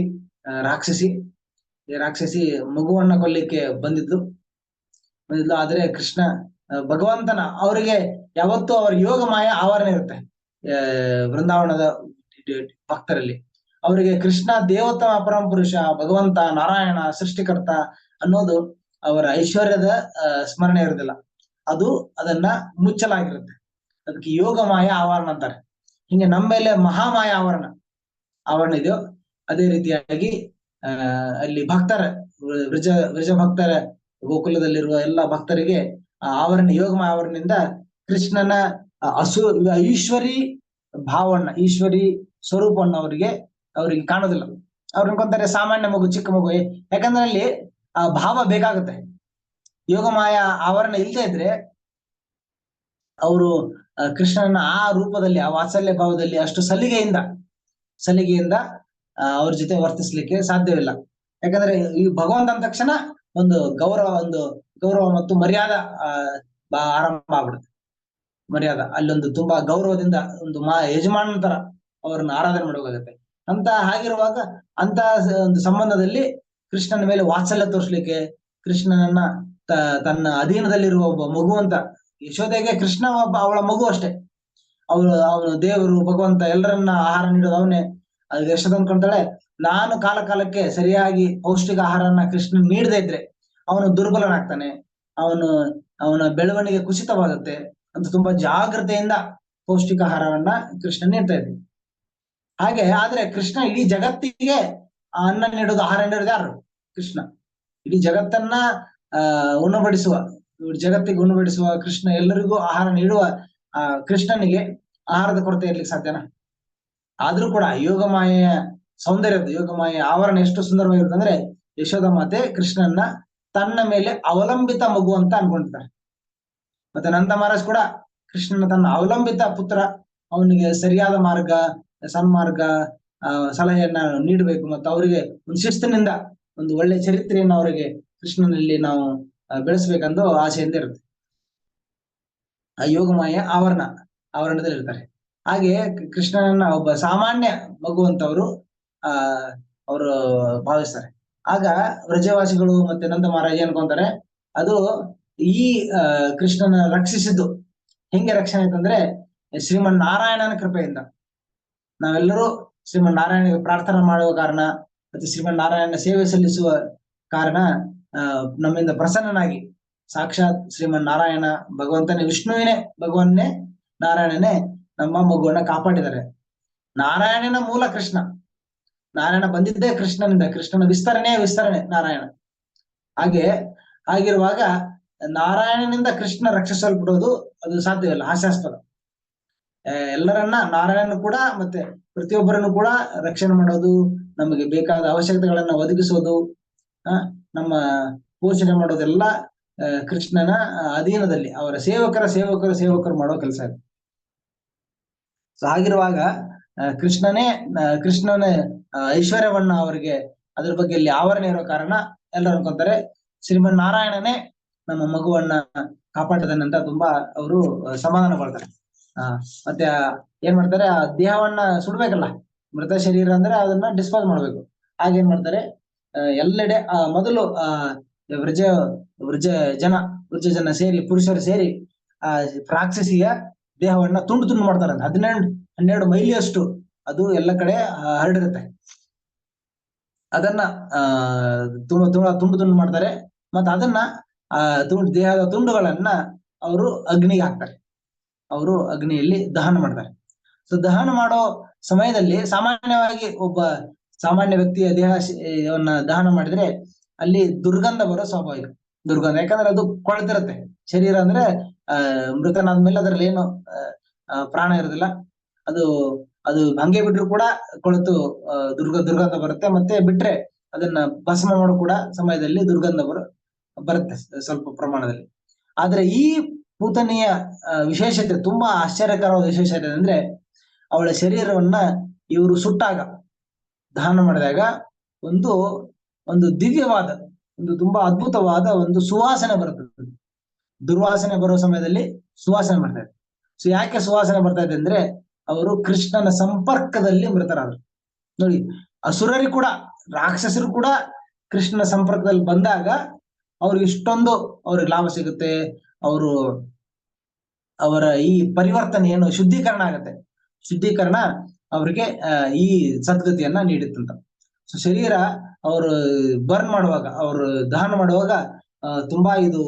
ರಾಕ್ಷಸಿ ಮಗುವನ್ನ ಕೊಲ್ಲಿಕ್ಕೆ ಬಂದಿದ್ಲು. ಆದ್ರೆ ಕೃಷ್ಣ ಭಗವಂತನ ಅವರಿಗೆ ಯಾವತ್ತೂ ಅವರ ಯೋಗ ಮಾಯ ಆವರಣ ಇರುತ್ತೆ. ವೃಂದಾವನದ ಭಕ್ತರಲ್ಲಿ ಅವರಿಗೆ ಕೃಷ್ಣ ದೇವೋತ್ತಮ ಪರಮ ಪುರುಷ, ಭಗವಂತ ನಾರಾಯಣ ಸೃಷ್ಟಿಕರ್ತ ಅನ್ನೋದು ಅವರ ಐಶ್ವರ್ಯದ ಸ್ಮರಣೆ ಇರುವುದಿಲ್ಲ, ಅದನ್ನ ಮುಚ್ಚಲಾಗಿರುತ್ತೆ. ಅದಕ್ಕೆ ಯೋಗ ಮಾಯ ಆವರಣ ಅಂತಾರೆ. ಹಿಂಗೆ ನಮ್ಮ ಮೇಲೆ ಮಹಾಮಾಯ ಆವರಣ ಇದೆಯೋ ಅದೇ ರೀತಿಯಾಗಿ ಅಲ್ಲಿ ಭಕ್ತರ ವ್ರಜ ಭಕ್ತರ ಗೋಕುಲದಲ್ಲಿರುವ ಎಲ್ಲಾ ಭಕ್ತರಿಗೆ ಆವರಣ, ಯೋಗಮಾಯ ಆವರಣದಿಂದ ಕೃಷ್ಣನ ಈಶ್ವರಿ ಭಾವನ್ನ, ಈಶ್ವರಿ ಸ್ವರೂಪವನ್ನು ಅವರಿಗೆ ಕಾಣೋದಿಲ್ಲ. ಅವ್ರು ಅನ್ಕೊಂತಾರೆ ಸಾಮಾನ್ಯ ಮಗು, ಚಿಕ್ಕ ಮಗು. ಯಾಕಂದ್ರೆ ಅಲ್ಲಿ ಆ ಭಾವ ಬೇಕಾಗುತ್ತೆ. ಯೋಗಮಾಯ ಆವರಣ ಇಲ್ಲದೆ ಇದ್ರೆ ಅವರು ಕೃಷ್ಣನ ಆ ರೂಪದಲ್ಲಿ, ಆ ವಾತ್ಸಲ್ಯ ಭಾವದಲ್ಲಿ ಅಷ್ಟು ಸಲಿಗೆಯಿಂದ ಅವ್ರ ಜೊತೆ ವರ್ತಿಸ್ಲಿಕ್ಕೆ ಸಾಧ್ಯವಿಲ್ಲ. ಯಾಕಂದ್ರೆ ಈ ಭಗವಂತ ಅಂದ ತಕ್ಷಣ ಒಂದು ಗೌರವ ಮತ್ತು ಮರ್ಯಾದ ಆರಂಭ ಆಗ್ಬಿಡುತ್ತೆ. ಮರ್ಯಾದ ಅಲ್ಲೊಂದು ತುಂಬಾ ಗೌರವದಿಂದ ಒಂದು ಯಜಮಾನ ತರ ಅವ್ರನ್ನ ಆರಾಧನೆ ಮಾಡೋಕಾಗತ್ತೆ ಅಂತ. ಹಾಗಿರುವಾಗ ಅಂತ ಒಂದು ಸಂಬಂಧದಲ್ಲಿ ಕೃಷ್ಣನ ಮೇಲೆ ವಾತ್ಸಲ್ಯ ತೋರಿಸ್ಲಿಕ್ಕೆ, ಕೃಷ್ಣನನ್ನ ತನ್ನ ಅಧೀನದಲ್ಲಿರುವ ಒಬ್ಬ ಮಗು ಅಂತ, ಯಶೋದೆಗೆ ಕೃಷ್ಣ ಒಬ್ಬ ಅವಳ ಮಗು ಅಷ್ಟೇ. ಅವನು ದೇವರು ಭಗವಂತ ಎಲ್ಲರನ್ನ ಆಹಾರ ನೀಡೋದು ಅವನೇ. ಅದು ಯಶೋದ ಅನ್ಕೊಂತಾಳೆ, ನಾನು ಕಾಲಕ್ಕೆ ಸರಿಯಾಗಿ ಪೌಷ್ಟಿಕ ಆಹಾರನ ಕೃಷ್ಣ ನೀಡದೇ ಇದ್ರೆ ಅವನು ದುರ್ಬಲನಾಗ್ತಾನೆ, ಅವನ ಬೆಳವಣಿಗೆ ಕುಸಿತವಾಗುತ್ತೆ ಅಂತ ತುಂಬಾ ಜಾಗ್ರತೆಯಿಂದ ಪೌಷ್ಟಿಕ ಆಹಾರವನ್ನ ಕೃಷ್ಣ ನೀಡ್ತಾ ಇದ್ವಿ. ಆದ್ರೆ ಕೃಷ್ಣ ಇಡೀ ಜಗತ್ತಿಗೆ ಅನ್ನ ನೀಡೋದು, ಆಹಾರ ನೀಡೋದು ಯಾರು? ಕೃಷ್ಣ. ಇಡೀ ಜಗತ್ತನ್ನ ಜಗತ್ತಿಗೆ ಉಣಬಡಿಸುವ ಕೃಷ್ಣ, ಎಲ್ಲರಿಗೂ ಆಹಾರ ನೀಡುವ ಕೃಷ್ಣನಿಗೆ ಆಹಾರದ ಕೊರತೆ ಇರ್ಲಿಕ್ಕೆ ಸಾಧ್ಯನಾ? ಆದ್ರೂ ಕೂಡ ಯೋಗಮಾಯೆಯ ಸೌಂದರ್ಯದ, ಯೋಗಮಾಯೆಯ ಆವರಣ ಎಷ್ಟು ಸುಂದರವಾಗಿರುತ್ತೆ ಅಂದ್ರೆ, ಯಶೋಧ ಮಾತೆ ಕೃಷ್ಣನ್ನ ತನ್ನ ಮೇಲೆ ಅವಲಂಬಿತ ಮಗು ಅಂತ ಅನ್ಕೊಂಡಿರ್ತಾರೆ. ಮತ್ತೆ ನಂದ ಮಹಾರಾಜ್ ಕೂಡ ಕೃಷ್ಣನ ತನ್ನ ಅವಲಂಬಿತ ಪುತ್ರ, ಅವನಿಗೆ ಸರಿಯಾದ ಮಾರ್ಗ, ಸನ್ಮಾರ್ಗ, ಸಲಹೆಯನ್ನ ನೀಡಬೇಕು ಮತ್ತು ಅವರಿಗೆ ಒಂದು ಶಿಸ್ತಿನಿಂದ ಒಂದು ಒಳ್ಳೆ ಚರಿತ್ರೆಯನ್ನು ಅವರಿಗೆ ಕೃಷ್ಣನಲ್ಲಿ ನಾವು ಬೆಳೆಸ್ಬೇಕಂದು ಆಸೆಯಿಂದ ಇರುತ್ತೆ. ಆ ಯೋಗಮಾಯ ಆವರಣದಲ್ಲಿ ಇರ್ತಾರೆ. ಹಾಗೆ ಕೃಷ್ಣನನ್ನ ಒಬ್ಬ ಸಾಮಾನ್ಯ ಮಗು ಅಂತ ಅವರು ಭಾವಿಸ್ತಾರೆ. ಆಗ ವ್ರಜವಾಸಿಗಳು ಮತ್ತೆ ನಂದ ಮಹಾರಾಜ ಅನ್ಕೊಂತಾರೆ, ಅದು ಈ ಕೃಷ್ಣನ ರಕ್ಷಿಸಿದ್ದು ಹೆಂಗೆ ರಕ್ಷಣೆ ಆಯ್ತಂದ್ರೆ ಶ್ರೀಮನ್ ನಾರಾಯಣನ ಕೃಪೆಯಿಂದ. ನಾವೆಲ್ಲರೂ ಶ್ರೀಮನ್ ನಾರಾಯಣಗೆ ಪ್ರಾರ್ಥನೆ ಮಾಡುವ ಕಾರಣ ಮತ್ತೆ ಶ್ರೀಮನ್ ನಾರಾಯಣ ಸೇವೆ ಸಲ್ಲಿಸುವ ಕಾರಣ ನಮ್ಮಿಂದ ಪ್ರಸನ್ನನಾಗಿ ಸಾಕ್ಷಾತ್ ಶ್ರೀಮನ್ ನಾರಾಯಣ ಭಗವಂತನೇ, ಭಗವನ್ನೇ ನಾರಾಯಣನೇ ನಮ್ಮ ಮಗುವನ್ನ ಕಾಪಾಡಿದ್ದಾರೆ. ನಾರಾಯಣನ ಮೂಲ ಕೃಷ್ಣ, ನಾರಾಯಣ ಬಂದಿದ್ದೇ ಕೃಷ್ಣನಿಂದ, ಕೃಷ್ಣನ ವಿಸ್ತರಣೆ ನಾರಾಯಣ. ಆಗಿರುವಾಗ ನಾರಾಯಣನಿಂದ ಕೃಷ್ಣ ರಕ್ಷಿಸಲ್ಪಡೋದು ಅದು ಸಾಧ್ಯವಿಲ್ಲ, ಹಾಸ್ಯಾಸ್ಪದ. ಎಲ್ಲರನ್ನ ನಾರಾಯಣ ಕೂಡ ಮತ್ತೆ ಪ್ರತಿಯೊಬ್ಬರನ್ನು ಕೂಡ ರಕ್ಷಣೆ ಮಾಡೋದು, ನಮಗೆ ಬೇಕಾದ ಅವಶ್ಯಕತೆಗಳನ್ನ ಒದಗಿಸೋದು, ನಮ್ಮ ಪೋಷಣೆ ಮಾಡೋದೆಲ್ಲ ಕೃಷ್ಣನ ಅಧೀನದಲ್ಲಿ ಅವರ ಸೇವಕರು ಮಾಡೋ ಕೆಲಸ ಇದೆ. ಸೊ ಹಾಗಿರುವಾಗ ಕೃಷ್ಣನ ಐಶ್ವರ್ಯವನ್ನ ಅವರಿಗೆ ಅದ್ರ ಬಗ್ಗೆ ಇಲ್ಲಿ ಆವರಣ ಇರೋ ಕಾರಣ ಎಲ್ಲರೂ ಅನ್ಕೊಂತಾರೆ ಶ್ರೀಮನ್ ನಾರಾಯಣನೇ ನಮ್ಮ ಮಗುವನ್ನ ಕಾಪಾಡಿದಾನಂತ ತುಂಬಾ ಅವರು ಸಮಾಧಾನಗೊಳ್ತಾರೆ. ಮತ್ತೆ ಏನ್ ಮಾಡ್ತಾರೆ, ಆ ದೇಹವನ್ನ ಸುಡ್ಬೇಕಲ್ಲ, ಮೃತ ಶರೀರ ಅಂದ್ರೆ ಅದನ್ನ ಡಿಸ್ಪೋಸ್ ಮಾಡ್ಬೇಕು. ಹಾಗೇನ್ ಮಾಡ್ತಾರೆ, ಎಲ್ಲೆಡೆ ಮೊದಲು ವೃಜ ವೃಜ ಜನ ವೃಜ ಜನ ಸೇರಿ, ಪುರುಷರು ಸೇರಿ ಆ ರಾಕ್ಷಸಿಯ ದೇಹವನ್ನ ತುಂಡು ತುಂಡು ಮಾಡ್ತಾರೆ. 12 ಮೈಲಿಯಷ್ಟು ಅದು ಎಲ್ಲ ಕಡೆ ಹರಡಿರುತ್ತೆ. ಅದನ್ನ ತುಂಡು ತುಂಡು ಮಾಡ್ತಾರೆ. ಮತ್ತೆ ಅದನ್ನ ದೇಹದ ತುಂಡುಗಳನ್ನ ಅವರು ಅಗ್ನಿಗೆ ಹಾಕ್ತಾರೆ. ಅವರು ಅಗ್ನಿಯಲ್ಲಿ ದಹನ ಮಾಡ್ತಾರೆ. ಸೊ ದಹನ ಮಾಡೋ ಸಮಯದಲ್ಲಿ ಸಾಮಾನ್ಯವಾಗಿ ಒಬ್ಬ ಸಾಮಾನ್ಯ ವ್ಯಕ್ತಿಯ ದೇಹವನ್ನ ದಹನ ಮಾಡಿದ್ರೆ ಅಲ್ಲಿ ದುರ್ಗಂಧ ಬರೋ ಸ್ವಾಭಾವಿಕ. ದುರ್ಗಂಧ, ಯಾಕಂದ್ರೆ ಅದು ಕೊಳ್ತಿರುತ್ತೆ. ಶರೀರ ಅಂದ್ರೆ ಮೃತನಾದ್ಮೇಲೆ ಅದ್ರಲ್ಲಿ ಏನು ಪ್ರಾಣ ಇರೋದಿಲ್ಲ. ಅದು ಅದು ಹಂಗೆ ಬಿಟ್ರು ಕೂಡ ಕೊಳೆತು ದುರ್ಗಂಧ ಬರುತ್ತೆ. ಮತ್ತೆ ಬಿಟ್ರೆ ಅದನ್ನ ಭಸ್ಮ ಮಾಡೋ ಕೂಡ ಸಮಯದಲ್ಲಿ ದುರ್ಗಂಧ ಬರುತ್ತೆ ಸ್ವಲ್ಪ ಪ್ರಮಾಣದಲ್ಲಿ. ಆದ್ರೆ ಈ ಪೂತನೆಯ ವಿಶೇಷತೆ, ತುಂಬಾ ಆಶ್ಚರ್ಯಕರವಾದ ವಿಶೇಷತೆ ಅಂದ್ರೆ, ಅವಳ ಶರೀರವನ್ನ ಇವರು ಸುಟ್ಟಾಗ, ದಹನ ಮಾಡಿದಾಗ ಒಂದು ಒಂದು ದಿವ್ಯವಾದ, ಒಂದು ತುಂಬಾ ಅದ್ಭುತವಾದ ಒಂದು ಸುವಾಸನೆ ಬರುತ್ತದೆ. ದುರ್ವಾಸನೆ ಬರೋ ಸಮಯದಲ್ಲಿ ಸುವಾಸನೆ ಬರ್ತಾ ಇದೆ. ಸೊ ಯಾಕೆ ಸುವಾಸನೆ ಬರ್ತಾ ಇದೆ ಅಂದ್ರೆ, ಅವರು ಕೃಷ್ಣನ ಸಂಪರ್ಕದಲ್ಲಿ ಮೃತರಾದರು. ನೋಡಿ, ಅಸುರರು ಕೂಡ, ರಾಕ್ಷಸರು ಕೂಡ ಕೃಷ್ಣನ ಸಂಪರ್ಕದಲ್ಲಿ ಬಂದಾಗ ಅವ್ರಿಗೆ ಇಷ್ಟೊಂದು ಅವ್ರಿಗೆ ಲಾಭ ಸಿಗುತ್ತೆ. ಅವರ ಈ ಪರಿವರ್ತನೆ ಏನು ಶುದ್ಧೀಕರಣ ಆಗತ್ತೆ. ಶುದ್ಧೀಕರಣ ಅವರಿಗೆ ಈ ಸದ್ಗತಿಯನ್ನ ನೀಡುತ್ತಂತ. ಸೊ ಶರೀರ ಅವರು ಬರ್ನ್ ಮಾಡುವಾಗ, ಅವರು ದಹನ ಮಾಡುವಾಗ ತುಂಬಾ ಇದು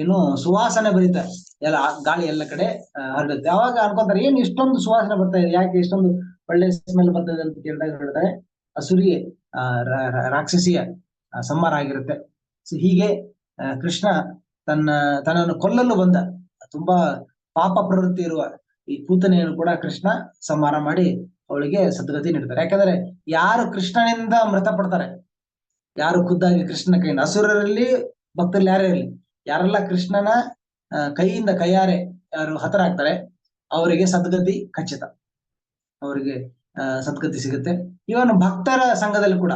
ಏನು ಸುವಾಸನೆ ಬರೀತಾ ಎಲ್ಲ, ಗಾಳಿ ಎಲ್ಲ ಕಡೆ ಹರಡುತ್ತೆ. ಅವಾಗ ಅನ್ಕೊಂತಾರೆ, ಏನ್ ಇಷ್ಟೊಂದು ಸುವಾಸನೆ ಬರ್ತಾ ಇದೆ, ಯಾಕೆ ಇಷ್ಟೊಂದು ಒಳ್ಳೆ ಸ್ಮೆಲ್ ಬರ್ತದೆ ಅಂತ ಕೇಳಿದಾಗ ಹೇಳ್ತಾರೆ, ಅಸುರಿ ರಾಕ್ಷಸಿಯ ಸಂಹಾರ ಆಗಿರುತ್ತೆ. ಸೊ ಹೀಗೆ ಕೃಷ್ಣ ತನ್ನನ್ನು ಕೊಲ್ಲಲು ಬಂದ ತುಂಬಾ ಪಾಪ ಪ್ರವೃತ್ತಿ ಇರುವ ಈ ಪೂತನೆಯನ್ನು ಕೂಡ ಕೃಷ್ಣ ಸಂಹಾರ ಮಾಡಿ ಅವಳಿಗೆ ಸದ್ಗತಿ ನೀಡ್ತಾರೆ. ಯಾಕಂದ್ರೆ ಯಾರು ಕೃಷ್ಣನಿಂದ ಮೃತಪಡ್ತಾರೆ, ಯಾರು ಖುದ್ದಾಗಿ ಕೃಷ್ಣನ ಕೈಯಿಂದ, ಅಸುರರಲ್ಲಿ ಭಕ್ತರಲ್ಲಿ ಯಾರೇ ಇರಲಿ, ಯಾರೆಲ್ಲ ಕೃಷ್ಣನ ಕೈಯಿಂದ ಕೈಯಾರೆ ಯಾರು ಹತರಾಗ್ತಾರೆ ಅವರಿಗೆ ಸದ್ಗತಿ ಖಚಿತ, ಅವರಿಗೆ ಸದ್ಗತಿ ಸಿಗುತ್ತೆ. ಇವನು ಭಕ್ತರ ಸಂಘದಲ್ಲಿ ಕೂಡ,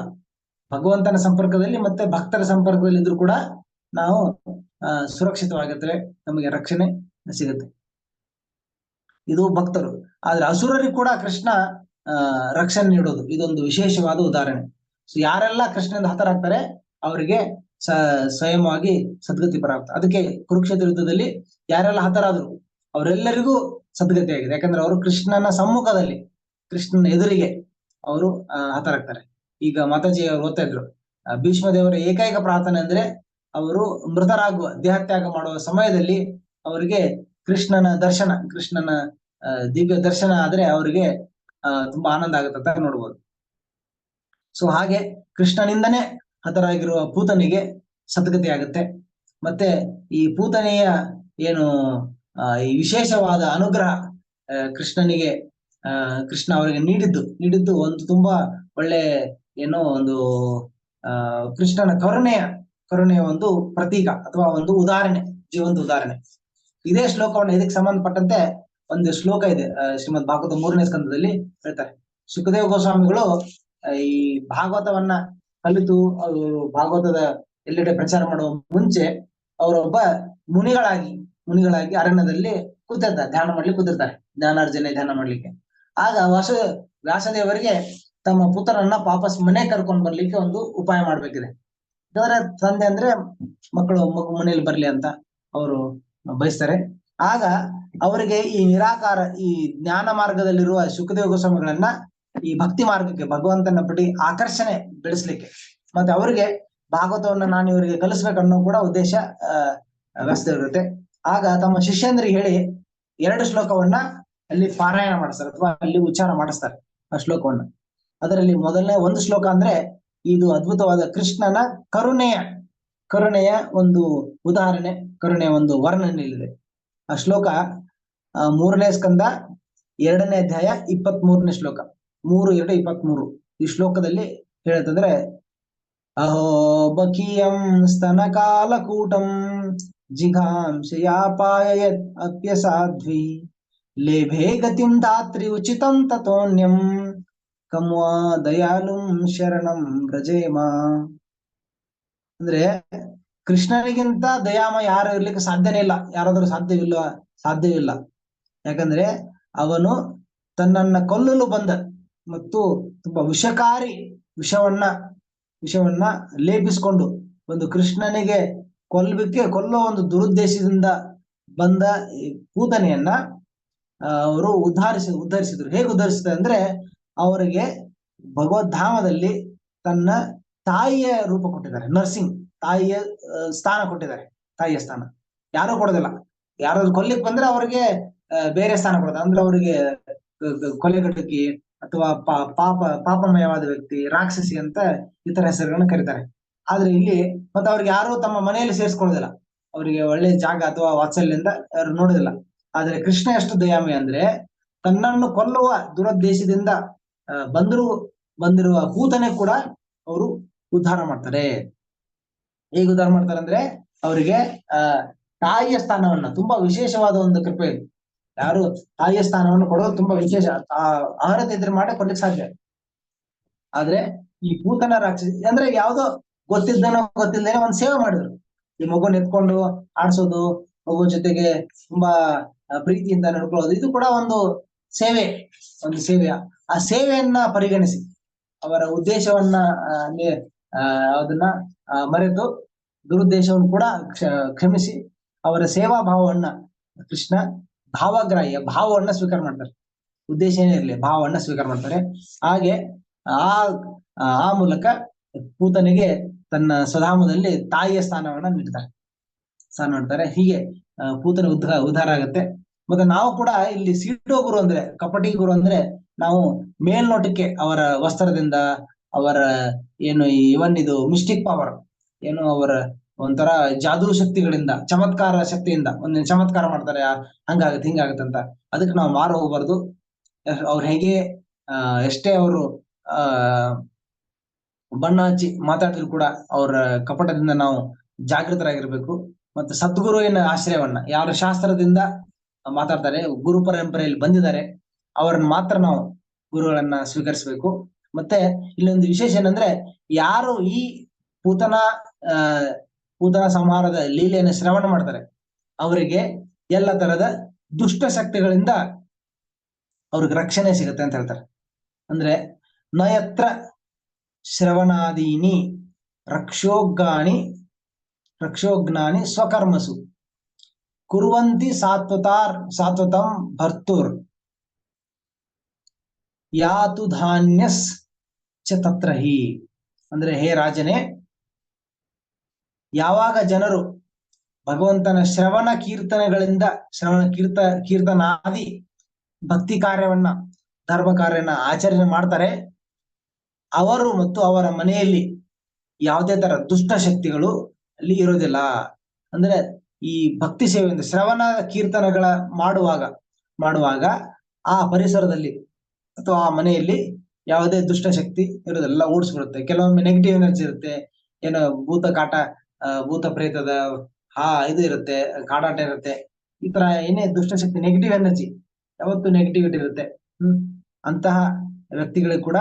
ಭಗವಂತನ ಸಂಪರ್ಕದಲ್ಲಿ ಮತ್ತೆ ಭಕ್ತರ ಸಂಪರ್ಕದಲ್ಲಿ ಇದ್ರೂ ಕೂಡ ನಾವು ಸುರಕ್ಷಿತವಾಗಿರ್ತೇವೆ, ನಮಗೆ ರಕ್ಷಣೆ ಸಿಗುತ್ತೆ. ಇದು ಭಕ್ತರು. ಆದ್ರೆ ಅಸುರರಿಗೆ ಕೂಡ ಕೃಷ್ಣ ರಕ್ಷಣೆ ನೀಡೋದು ಇದೊಂದು ವಿಶೇಷವಾದ ಉದಾಹರಣೆ. ಸೊ ಯಾರೆಲ್ಲ ಕೃಷ್ಣನಿಂದ ಹತರಾಗ್ತಾರೆ ಅವರಿಗೆ ಸ್ವಯಂವಾಗಿ ಸದ್ಗತಿ ಪ್ರಾಪ್ತ. ಅದಕ್ಕೆ ಕುರುಕ್ಷೇತ್ರ ಯುದ್ಧದಲ್ಲಿ ಯಾರೆಲ್ಲ ಹತರಾದ್ರು ಅವರೆಲ್ಲರಿಗೂ ಸದ್ಗತಿ ಆಗಿದೆ. ಯಾಕಂದ್ರೆ ಅವರು ಕೃಷ್ಣನ ಸಮ್ಮುಖದಲ್ಲಿ, ಕೃಷ್ಣನ ಎದುರಿಗೆ ಅವರು ಹತರಾಗ್ತಾರೆ. ಈಗ ಮಾತಾಜಿ ಅವರು ಓದ್ತಾ ಇದ್ರು, ಭೀಷ್ಮ ದೇವರ ಏಕೈಕ ಪ್ರಾರ್ಥನೆ ಅಂದ್ರೆ ಅವರು ಮೃತರಾಗುವ, ದೇಹತ್ಯಾಗ ಮಾಡುವ ಸಮಯದಲ್ಲಿ ಅವರಿಗೆ ಕೃಷ್ಣನ ದರ್ಶನ, ಕೃಷ್ಣನ ದಿವ್ಯ ದರ್ಶನ ಆದ್ರೆ ಅವರಿಗೆ ತುಂಬಾ ಆನಂದ ಆಗುತ್ತೆ ಅಂತ ನೋಡ್ಬೋದು. ಸೊ ಹಾಗೆ ಕೃಷ್ಣನಿಂದನೇ ಹತರಾಗಿರುವ ಪೂತನಿಗೆ ಸದ್ಗತಿ ಆಗುತ್ತೆ. ಮತ್ತೆ ಈ ಪೂತನೆಯ ಏನು ಈ ವಿಶೇಷವಾದ ಅನುಗ್ರಹ ಕೃಷ್ಣನಿಗೆ ಕೃಷ್ಣ ಅವರಿಗೆ ನೀಡಿದ್ದು ಒಂದು ತುಂಬಾ ಒಳ್ಳೆ ಏನೋ ಒಂದು ಕೃಷ್ಣನ ಕರುಣೆಯ ಒಂದು ಪ್ರತೀಕ ಅಥವಾ ಒಂದು ಉದಾಹರಣೆ, ಜೀವಂತ ಉದಾಹರಣೆ. ಇದೇ ಶ್ಲೋಕವನ್ನು ಇದಕ್ಕೆ ಸಂಬಂಧಪಟ್ಟಂತೆ ಒಂದು ಶ್ಲೋಕ ಇದೆ ಶ್ರೀಮದ್ ಭಾಗವತ 3ನೇ ಸ್ಕಂದದಲ್ಲಿ ಹೇಳ್ತಾರೆ. ಸುಖದೇವ ಗೋಸ್ವಾಮಿಗಳು ಈ ಭಾಗವತವನ್ನ ಕಲಿತು ಅವರು ಭಾಗವತದ ಎಲ್ಲೆಡೆ ಪ್ರಚಾರ ಮಾಡುವ ಮುಂಚೆ ಅವರೊಬ್ಬ ಮುನಿಗಳಾಗಿ ಅರಣ್ಯದಲ್ಲಿ ಕೂತಿರ್ತಾರೆ, ಧ್ಯಾನ ಕೂತಿರ್ತಾರೆ, ಧ್ಯಾನ ಮಾಡ್ಲಿಕ್ಕೆ. ಆಗ ವ್ಯಾಸದೇವರಿಗೆ ತಮ್ಮ ಪುತ್ರರನ್ನ ವಾಪಸ್ ಮನೆ ಕರ್ಕೊಂಡು ಬರ್ಲಿಕ್ಕೆ ಒಂದು ಉಪಾಯ ಮಾಡ್ಬೇಕಿದೆ. ಯಾಕಂದ್ರೆ ತಂದೆ ಅಂದ್ರೆ ಮಕ್ಕಳು ಮನೆಯಲ್ಲಿ ಬರ್ಲಿ ಅಂತ ಅವರು ಬಯಸ್ತಾರೆ. ಆಗ ಅವರಿಗೆ ಈ ನಿರಾಕಾರ, ಈ ಜ್ಞಾನ ಮಾರ್ಗದಲ್ಲಿರುವ ಸುಖದೇವ ಗೋಸ್ವಾಮಿಗಳನ್ನ ಈ ಭಕ್ತಿ ಮಾರ್ಗಕ್ಕೆ, ಭಗವಂತನ ಪಡಿ ಆಕರ್ಷಣೆ ಬೆಳೆಸ್ಲಿಕ್ಕೆ, ಮತ್ತೆ ಅವರಿಗೆ ಭಾಗವತವನ್ನ ನಾನು ಇವರಿಗೆ ಕಲಿಸ್ಬೇಕನ್ನೋ ಕೂಡ ಉದ್ದೇಶ ವ್ಯಾಸದೇವರಿರುತ್ತೆ. ಆಗ ತಮ್ಮ ಶಿಷ್ಯಂದ್ರಿಗೆ ಹೇಳಿ 2 ಶ್ಲೋಕವನ್ನ ಅಲ್ಲಿ ಪಾರಾಯಣ ಮಾಡಿಸ್ತಾರೆ ಅಥವಾ ಅಲ್ಲಿ ಉಚ್ಚಾರ ಮಾಡಿಸ್ತಾರೆ ಆ ಶ್ಲೋಕವನ್ನ. ಅದರಲ್ಲಿ ಮೊದಲನೇ ಒಂದು ಶ್ಲೋಕ ಅಂದ್ರೆ ಇದು ಅದ್ಭುತವಾದ ಕೃಷ್ಣನ ಕರುಣೆಯ ಒಂದು ಉದಾಹರಣೆ, ಕರುಣೆಯ ಒಂದು ವರ್ಣನೆ ಇಲ್ಲಿದೆ. ಆ ಶ್ಲೋಕ 3ನೇ ಸ್ಕಂದ 2ನೇ ಅಧ್ಯಾಯ 23ನೇ ಶ್ಲೋಕ, 3:2:23. ಈ ಶ್ಲೋಕದಲ್ಲಿ ಹೇಳತ್ತಂದ್ರೆ, ಅಹೋ ಬಕೀಯಂ ಸ್ತನ ಕಾಲಕೂಟಂ ಜಿಘಾಂಸಯಾಪಾಯಯತ್ ಅಪ್ಯಸಾಧ್ವಿ ಲೇಭೆ ಗತಿಂ ಧಾತ್ರಿ ಉಚಿತಂ ತತೋನ್ಯಂ ಕಮ್ವಾ ದಯಾಲುಂ ಶರಣಂ ವ್ರಜೇಮ. ಅಂದ್ರೆ ಕೃಷ್ಣನಿಗಿಂತ ದಯಾಮ ಯಾರು ಇರ್ಲಿಕ್ಕೆ ಸಾಧ್ಯನೇ ಇಲ್ಲ, ಯಾರಾದ್ರೂ ಸಾಧ್ಯವಿಲ್ಲ. ಯಾಕಂದ್ರೆ ಅವನು ತನ್ನನ್ನ ಕೊಲ್ಲಲು ಬಂದ ಮತ್ತು ತುಂಬಾ ವಿಷಕಾರಿ ವಿಷವನ್ನ ಲೇಪಿಸಿಕೊಂಡು ಒಂದು ಕೃಷ್ಣನಿಗೆ ಕೊಲ್ಲೋ ಒಂದು ದುರುದ್ದೇಶದಿಂದ ಬಂದ ಈ ಪೂತನೆಯನ್ನ ಅವರು ಉದ್ಧರಿಸಿದ್ರು. ಹೇಗೆ ಉದ್ಧರಿಸಿದ್ರು ಅಂದ್ರೆ, ಅವರಿಗೆ ಭಗವದ್ಧಾಮದಲ್ಲಿ ತನ್ನ ತಾಯಿಯ ರೂಪ ಕೊಟ್ಟಿದ್ದಾರೆ, ನರ್ಸಿಂಗ್ ತಾಯಿಯ ಸ್ಥಾನ ಕೊಟ್ಟಿದ್ದಾರೆ. ತಾಯಿಯ ಸ್ಥಾನ ಯಾರು ಕೊಡೋದಿಲ್ಲ. ಯಾರಾದ್ರು ಕೊಲ್ಲಿಕ್ ಬಂದ್ರೆ ಅವ್ರಿಗೆ ಬೇರೆ ಸ್ಥಾನ ಕೊಡೋದು, ಅಂದ್ರೆ ಅವರಿಗೆ ಕೊಲೆಗಡಕಿ ಅಥವಾ ಪಾಪಮಯವಾದ ವ್ಯಕ್ತಿ, ರಾಕ್ಷಸಿ ಅಂತ ಇತರ ಹೆಸರುಗಳನ್ನ ಕರೀತಾರೆ. ಆದ್ರೆ ಇಲ್ಲಿ ಮತ್ತೆ ಅವ್ರಿಗೆ ಯಾರು ತಮ್ಮ ಮನೆಯಲ್ಲಿ ಸೇರಿಸ್ಕೊಳ್ಳೋದಿಲ್ಲ, ಅವರಿಗೆ ಒಳ್ಳೆ ಜಾಗ ಅಥವಾ ವಾತ್ಸಲ್ಯದಿಂದ ಯಾರು ನೋಡೋದಿಲ್ಲ. ಆದ್ರೆ ಕೃಷ್ಣ ಎಷ್ಟು ದಯಾಮಿ ಅಂದ್ರೆ, ತನ್ನನ್ನು ಕೊಲ್ಲುವ ದುರುದ್ದೇಶದಿಂದ ಬಂದಿರುವ ಪೂತನೆ ಕೂಡ ಅವರು ಉದ್ಧಾರ ಮಾಡ್ತಾರೆ. ಹೇಗೆ ಉದ್ಧಾರ ಮಾಡ್ತಾರೆ ಅಂದ್ರೆ, ಅವರಿಗೆ ತಾಯಿಯ ಸ್ಥಾನವನ್ನ, ತುಂಬಾ ವಿಶೇಷವಾದ ಒಂದು ಕೃಪೆ. ಯಾರು ತಾಯಿಯ ಸ್ಥಾನವನ್ನು ಕೊಡೋದು ತುಂಬಾ ವಿಶೇಷ, ಅರ್ಹತೆ ಇದ್ರೆ ಮಾಡಿ ಕೊಡ್ಲಿಕ್ಕೆ ಸಾಧ್ಯ. ಆದ್ರೆ ಈ ಪೂತನ ರಾಕ್ಷಸಿ ಅಂದ್ರೆ ಯಾವ್ದೋ ಗೊತ್ತಿಲ್ದೇನೋ ಒಂದ್ ಸೇವೆ ಮಾಡಿದ್ರು. ಈ ಮಗುನ ಎತ್ಕೊಂಡು ಆಡ್ಸೋದು, ಮಗು ಜೊತೆಗೆ ತುಂಬಾ ಪ್ರೀತಿಯಿಂದ ನಡ್ಕೊಳ್ಳೋದು, ಇದು ಕೂಡ ಒಂದು ಸೇವೆಯ ಆ ಸೇವೆಯನ್ನ ಪರಿಗಣಿಸಿ ಅವರ ಉದ್ದೇಶವನ್ನ ಅದನ್ನ ಮರೆತು ದುರುದ್ದೇಶವನ್ನು ಕೂಡ ಕ್ಷಮಿಸಿ ಅವರ ಸೇವಾ ಭಾವವನ್ನ, ಕೃಷ್ಣ ಭಾವವನ್ನ ಸ್ವೀಕಾರ ಮಾಡ್ತಾರೆ. ಉದ್ದೇಶ ಏನೇ ಇರಲಿ ಭಾವವನ್ನ ಸ್ವೀಕಾರ ಮಾಡ್ತಾರೆ. ಹಾಗೆ ಆ ಮೂಲಕ ಪೂತನಿಗೆ ತನ್ನ ಸ್ವಧಾಮದಲ್ಲಿ ತಾಯಿಯ ಸ್ಥಾನವನ್ನ ನೀಡ್ತಾರೆ. ಹೀಗೆ ಪೂತನ ಉದ್ಧಾರ ಆಗುತ್ತೆ. ಮತ್ತೆ ನಾವು ಕೂಡ ಇಲ್ಲಿ ಸೀಟೋ ಗುರು ಅಂದ್ರೆ, ಕಪಟಿ ಗುರು ಅಂದ್ರೆ, ನಾವು ಮೇಲ್ನೋಟಕ್ಕೆ ಅವರ ವಸ್ತ್ರದಿಂದ, ಅವರ ಏನು ಇವನ್ ಇದು ಮಿಸ್ಟಿಕ್ ಪವರ್ ಏನು, ಅವರ ಒಂಥರ ಜಾದೂ ಶಕ್ತಿಗಳಿಂದ, ಚಮತ್ಕಾರ ಶಕ್ತಿಯಿಂದ ಒಂದ್ ಚಮತ್ಕಾರ ಮಾಡ್ತಾರೆ, ಹಂಗಾಗತ್ತೆ ಹಿಂಗಾಗತ್ತೆ ಅಂತ. ಅದಕ್ಕೆ ನಾವು ಮಾರು ಹೋಗ್ಬಾರ್ದು. ಅವ್ರು ಹೇಗೆ ಎಷ್ಟೇ ಅವರು ಬಣ್ಣ ಹಚ್ಚಿ ಮಾತಾಡಿದ್ರು ಕೂಡ ಅವರ ಕಪಟದಿಂದ ನಾವು ಜಾಗೃತರಾಗಿರ್ಬೇಕು. ಮತ್ತೆ ಸದ್ಗುರುವಿನ ಆಶ್ರಯವನ್ನ, ಯಾರ ಶಾಸ್ತ್ರದಿಂದ ಮಾತಾಡ್ತಾರೆ, ಗುರು ಪರಂಪರೆಯಲ್ಲಿ ಬಂದಿದ್ದಾರೆ, ಅವರನ್ನ ಮಾತ್ರ ನಾವು ಗುರುಗಳನ್ನ ಸ್ವೀಕರಿಸಬೇಕು. ಮತ್ತೆ ಇಲ್ಲೊಂದು ವಿಶೇಷ ಏನಂದ್ರೆ, ಯಾರು ಈ ಪೂತನ ಸಂಹಾರದ ಲೀಲೆಯನ್ನು ಶ್ರವಣ ಮಾಡ್ತಾರೆ, ಅವರಿಗೆ ಎಲ್ಲ ತರದ ದುಷ್ಟ ಶಕ್ತಿಗಳಿಂದ ಅವ್ರಿಗೆ ರಕ್ಷಣೆ ಸಿಗುತ್ತೆ ಅಂತ ಹೇಳ್ತಾರೆ. ಅಂದ್ರೆ ನಯತ್ರ ಶ್ರವಣಾದೀನಿ ರಕ್ಷೋಜ್ಞಾನಿ ಸ್ವಕರ್ಮಸು ಕುರುವಂತಿ ಸಾತ್ವತಂ ಭರ್ತುರ್ ಯಾತು ಧಾನ್ಯಸ್ ಚ ತತ್ರಹಿ. ಅಂದ್ರೆ ಹೇ ರಾಜನೇ, ಯಾವಾಗ ಜನರು ಭಗವಂತನ ಕೀರ್ತನಾದಿ ಭಕ್ತಿ ಕಾರ್ಯವನ್ನ, ಧರ್ಮ ಕಾರ್ಯನ ಆಚರಣೆ ಮಾಡ್ತಾರೆ, ಅವರು ಮತ್ತು ಅವರ ಮನೆಯಲ್ಲಿ ಯಾವುದೇ ತರ ದುಷ್ಟ ಶಕ್ತಿಗಳು ಅಲ್ಲಿ ಇರೋದಿಲ್ಲ. ಅಂದ್ರೆ ಈ ಭಕ್ತಿ ಸೇವೆಯಿಂದ ಶ್ರವಣ ಕೀರ್ತನಗಳ ಮಾಡುವಾಗ ಆ ಪರಿಸರದಲ್ಲಿ ಅಥವಾ ಆ ಮನೆಯಲ್ಲಿ ಯಾವುದೇ ದುಷ್ಟ ಶಕ್ತಿ ಇರೋದೆಲ್ಲ ಓಡಿಸ್ಬಿಡುತ್ತೆ. ಕೆಲವೊಮ್ಮೆ ನೆಗೆಟಿವ್ ಎನರ್ಜಿ ಇರುತ್ತೆ, ಏನೋ ಭೂತ ಪ್ರೇತದ ಇದು ಇರುತ್ತೆ, ಕಾಡಾಟ ಇರುತ್ತೆ. ಈ ತರ ಏನೇ ದುಷ್ಟಶಕ್ತಿ, ನೆಗೆಟಿವ್ ಎನರ್ಜಿ, ಯಾವತ್ತು ನೆಗೆಟಿವಿಟಿ ಇರುತ್ತೆ. ಅಂತಹ ವ್ಯಕ್ತಿಗಳಿಗೆ ಕೂಡ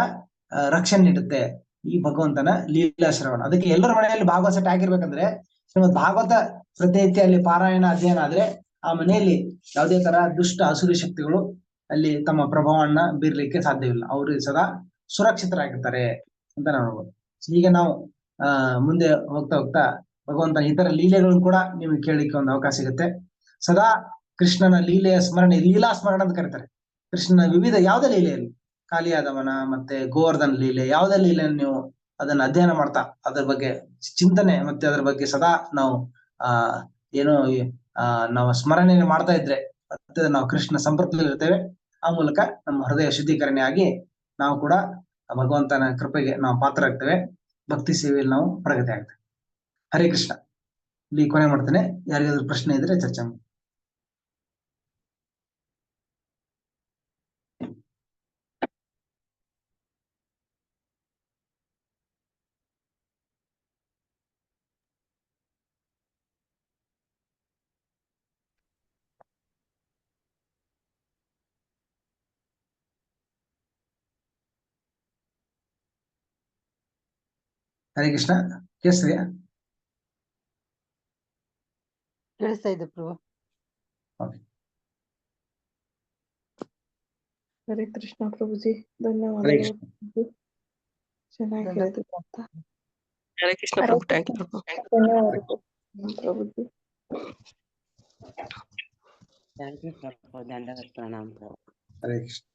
ರಕ್ಷಣೆ ನೀಡುತ್ತೆ ಈ ಭಗವಂತನ ಲೀಲಾ ಶ್ರವಣ. ಅದಕ್ಕೆ ಎಲ್ಲರ ಮನೆಯಲ್ಲಿ ಭಾಗವತ ಸೆಟ್ ಆಗಿರ್ಬೇಕಂದ್ರೆ, ಶ್ರೀಮದ್ ಭಾಗವತ ಪ್ರತಿನಿತ್ಯ ಪಾರಾಯಣ ಅಧ್ಯಯನ ಆದ್ರೆ ಆ ಮನೆಯಲ್ಲಿ ಯಾವುದೇ ತರ ದುಷ್ಟ ಅಸುರಿ ಶಕ್ತಿಗಳು ಅಲ್ಲಿ ತಮ್ಮ ಪ್ರಭಾವವನ್ನ ಬೀರ್ಲಿಕ್ಕೆ ಸಾಧ್ಯವಿಲ್ಲ. ಅವರು ಸದಾ ಸುರಕ್ಷಿತರಾಗಿರ್ತಾರೆ ಅಂತ ನಾವು ನೋಡ್ಬೋದು. ಹೀಗೆ ನಾವು ಮುಂದೆ ಹೋಗ್ತಾ ಭಗವಂತನ ಇತರ ಲೀಲೆಗಳನ್ನು ಕೂಡ ನಿಮ್ಗೆ ಕೇಳಲಿಕ್ಕೆ ಒಂದು ಅವಕಾಶ ಸಿಗುತ್ತೆ. ಸದಾ ಕೃಷ್ಣನ ಲೀಲಾ ಸ್ಮರಣ ಅಂತ ಕರೀತಾರೆ. ಕೃಷ್ಣನ ವಿವಿಧ ಯಾವುದೇ ಲೀಲೆಯಲ್ಲಿ, ಕಾಲಿಯಾದವನ ಮತ್ತೆ ಗೋವರ್ಧನ ಲೀಲೆ, ಯಾವುದೇ ಲೀಲೆಯನ್ನು ನೀವು ಅದನ್ನ ಅಧ್ಯಯನ ಮಾಡ್ತಾ ಅದ್ರ ಬಗ್ಗೆ ಚಿಂತನೆ ಮತ್ತೆ ಅದ್ರ ಬಗ್ಗೆ ಸದಾ ನಾವು ನಾವು ಸ್ಮರಣೆಯನ್ನು ಮಾಡ್ತಾ ಇದ್ರೆ ಮತ್ತೆ ನಾವು ಕೃಷ್ಣ ಸಂಪರ್ಕದಲ್ಲಿ ಇರ್ತೇವೆ. ಆ ಮೂಲಕ ನಮ್ಮ ಹೃದಯ ಶುದ್ಧೀಕರಣೆ ಆಗಿ ನಾವು ಕೂಡ ಭಗವಂತನ ಕೃಪೆಗೆ ನಾವು ಪಾತ್ರರಾಗ್ತೇವೆ. ಭಕ್ತಿ ಸೇವೆಯಲ್ಲಿ ನಾವು ಪ್ರಗತಿ ಆಗ್ತೇವೆ. ಹರೇ ಕೃಷ್ಣ. ಇಲ್ಲಿ ಕೊನೆ ಮಾಡ್ತೇನೆ. ಯಾರಿಗಾದ್ರೂ ಪ್ರಶ್ನೆ ಇದ್ರೆ ಚರ್ಚೆ ಮಾಡಿ. ಹರೇ ಕೃಷ್ಣ. ಕೇಳಿಸ್ತಿದೆಯಾ? ಕೇಳಿಸ್ತಾ ಇದೆ ಪ್ರಭು. ಹರೇ ಕೃಷ್ಣ ಪ್ರಭುಜಿ, ಹರೇ ಧನ್ಯವಾದಗಳು ಕೃಷ್ಣ. ಪ್ರಭು. ಚೆನ್ನಾಗಿ ಹೇಳಿದ್ರು ಅಂತ. ಹರೇ ಕೃಷ್ಣ ಪ್ರಭು, ಥ್ಯಾಂಕ್ ಯು ಪ್ರಭು. ಧನ್ಯವಾದಗಳು ಪ್ರಭುಜಿ. ಥ್ಯಾಂಕ್ ಯು ಪ್ರಭು, ದಂಡವತ್ ಪ್ರಣಾಮ ಪ್ರಭು. ಹರೇ ಕೃಷ್ಣ.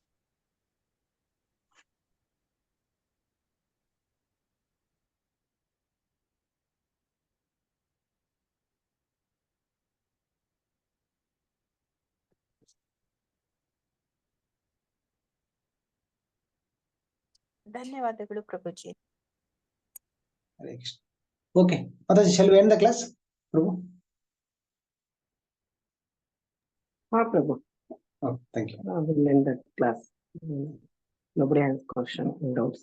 ಧನ್ಯವಾದಗಳು ಪ್ರಭುಜಿ. Hare Krishna. Okay, Mataji, shall we end the class, Prabhu? Prabhu. Oh, thank you. I will end the class. Nobody has question and doubts.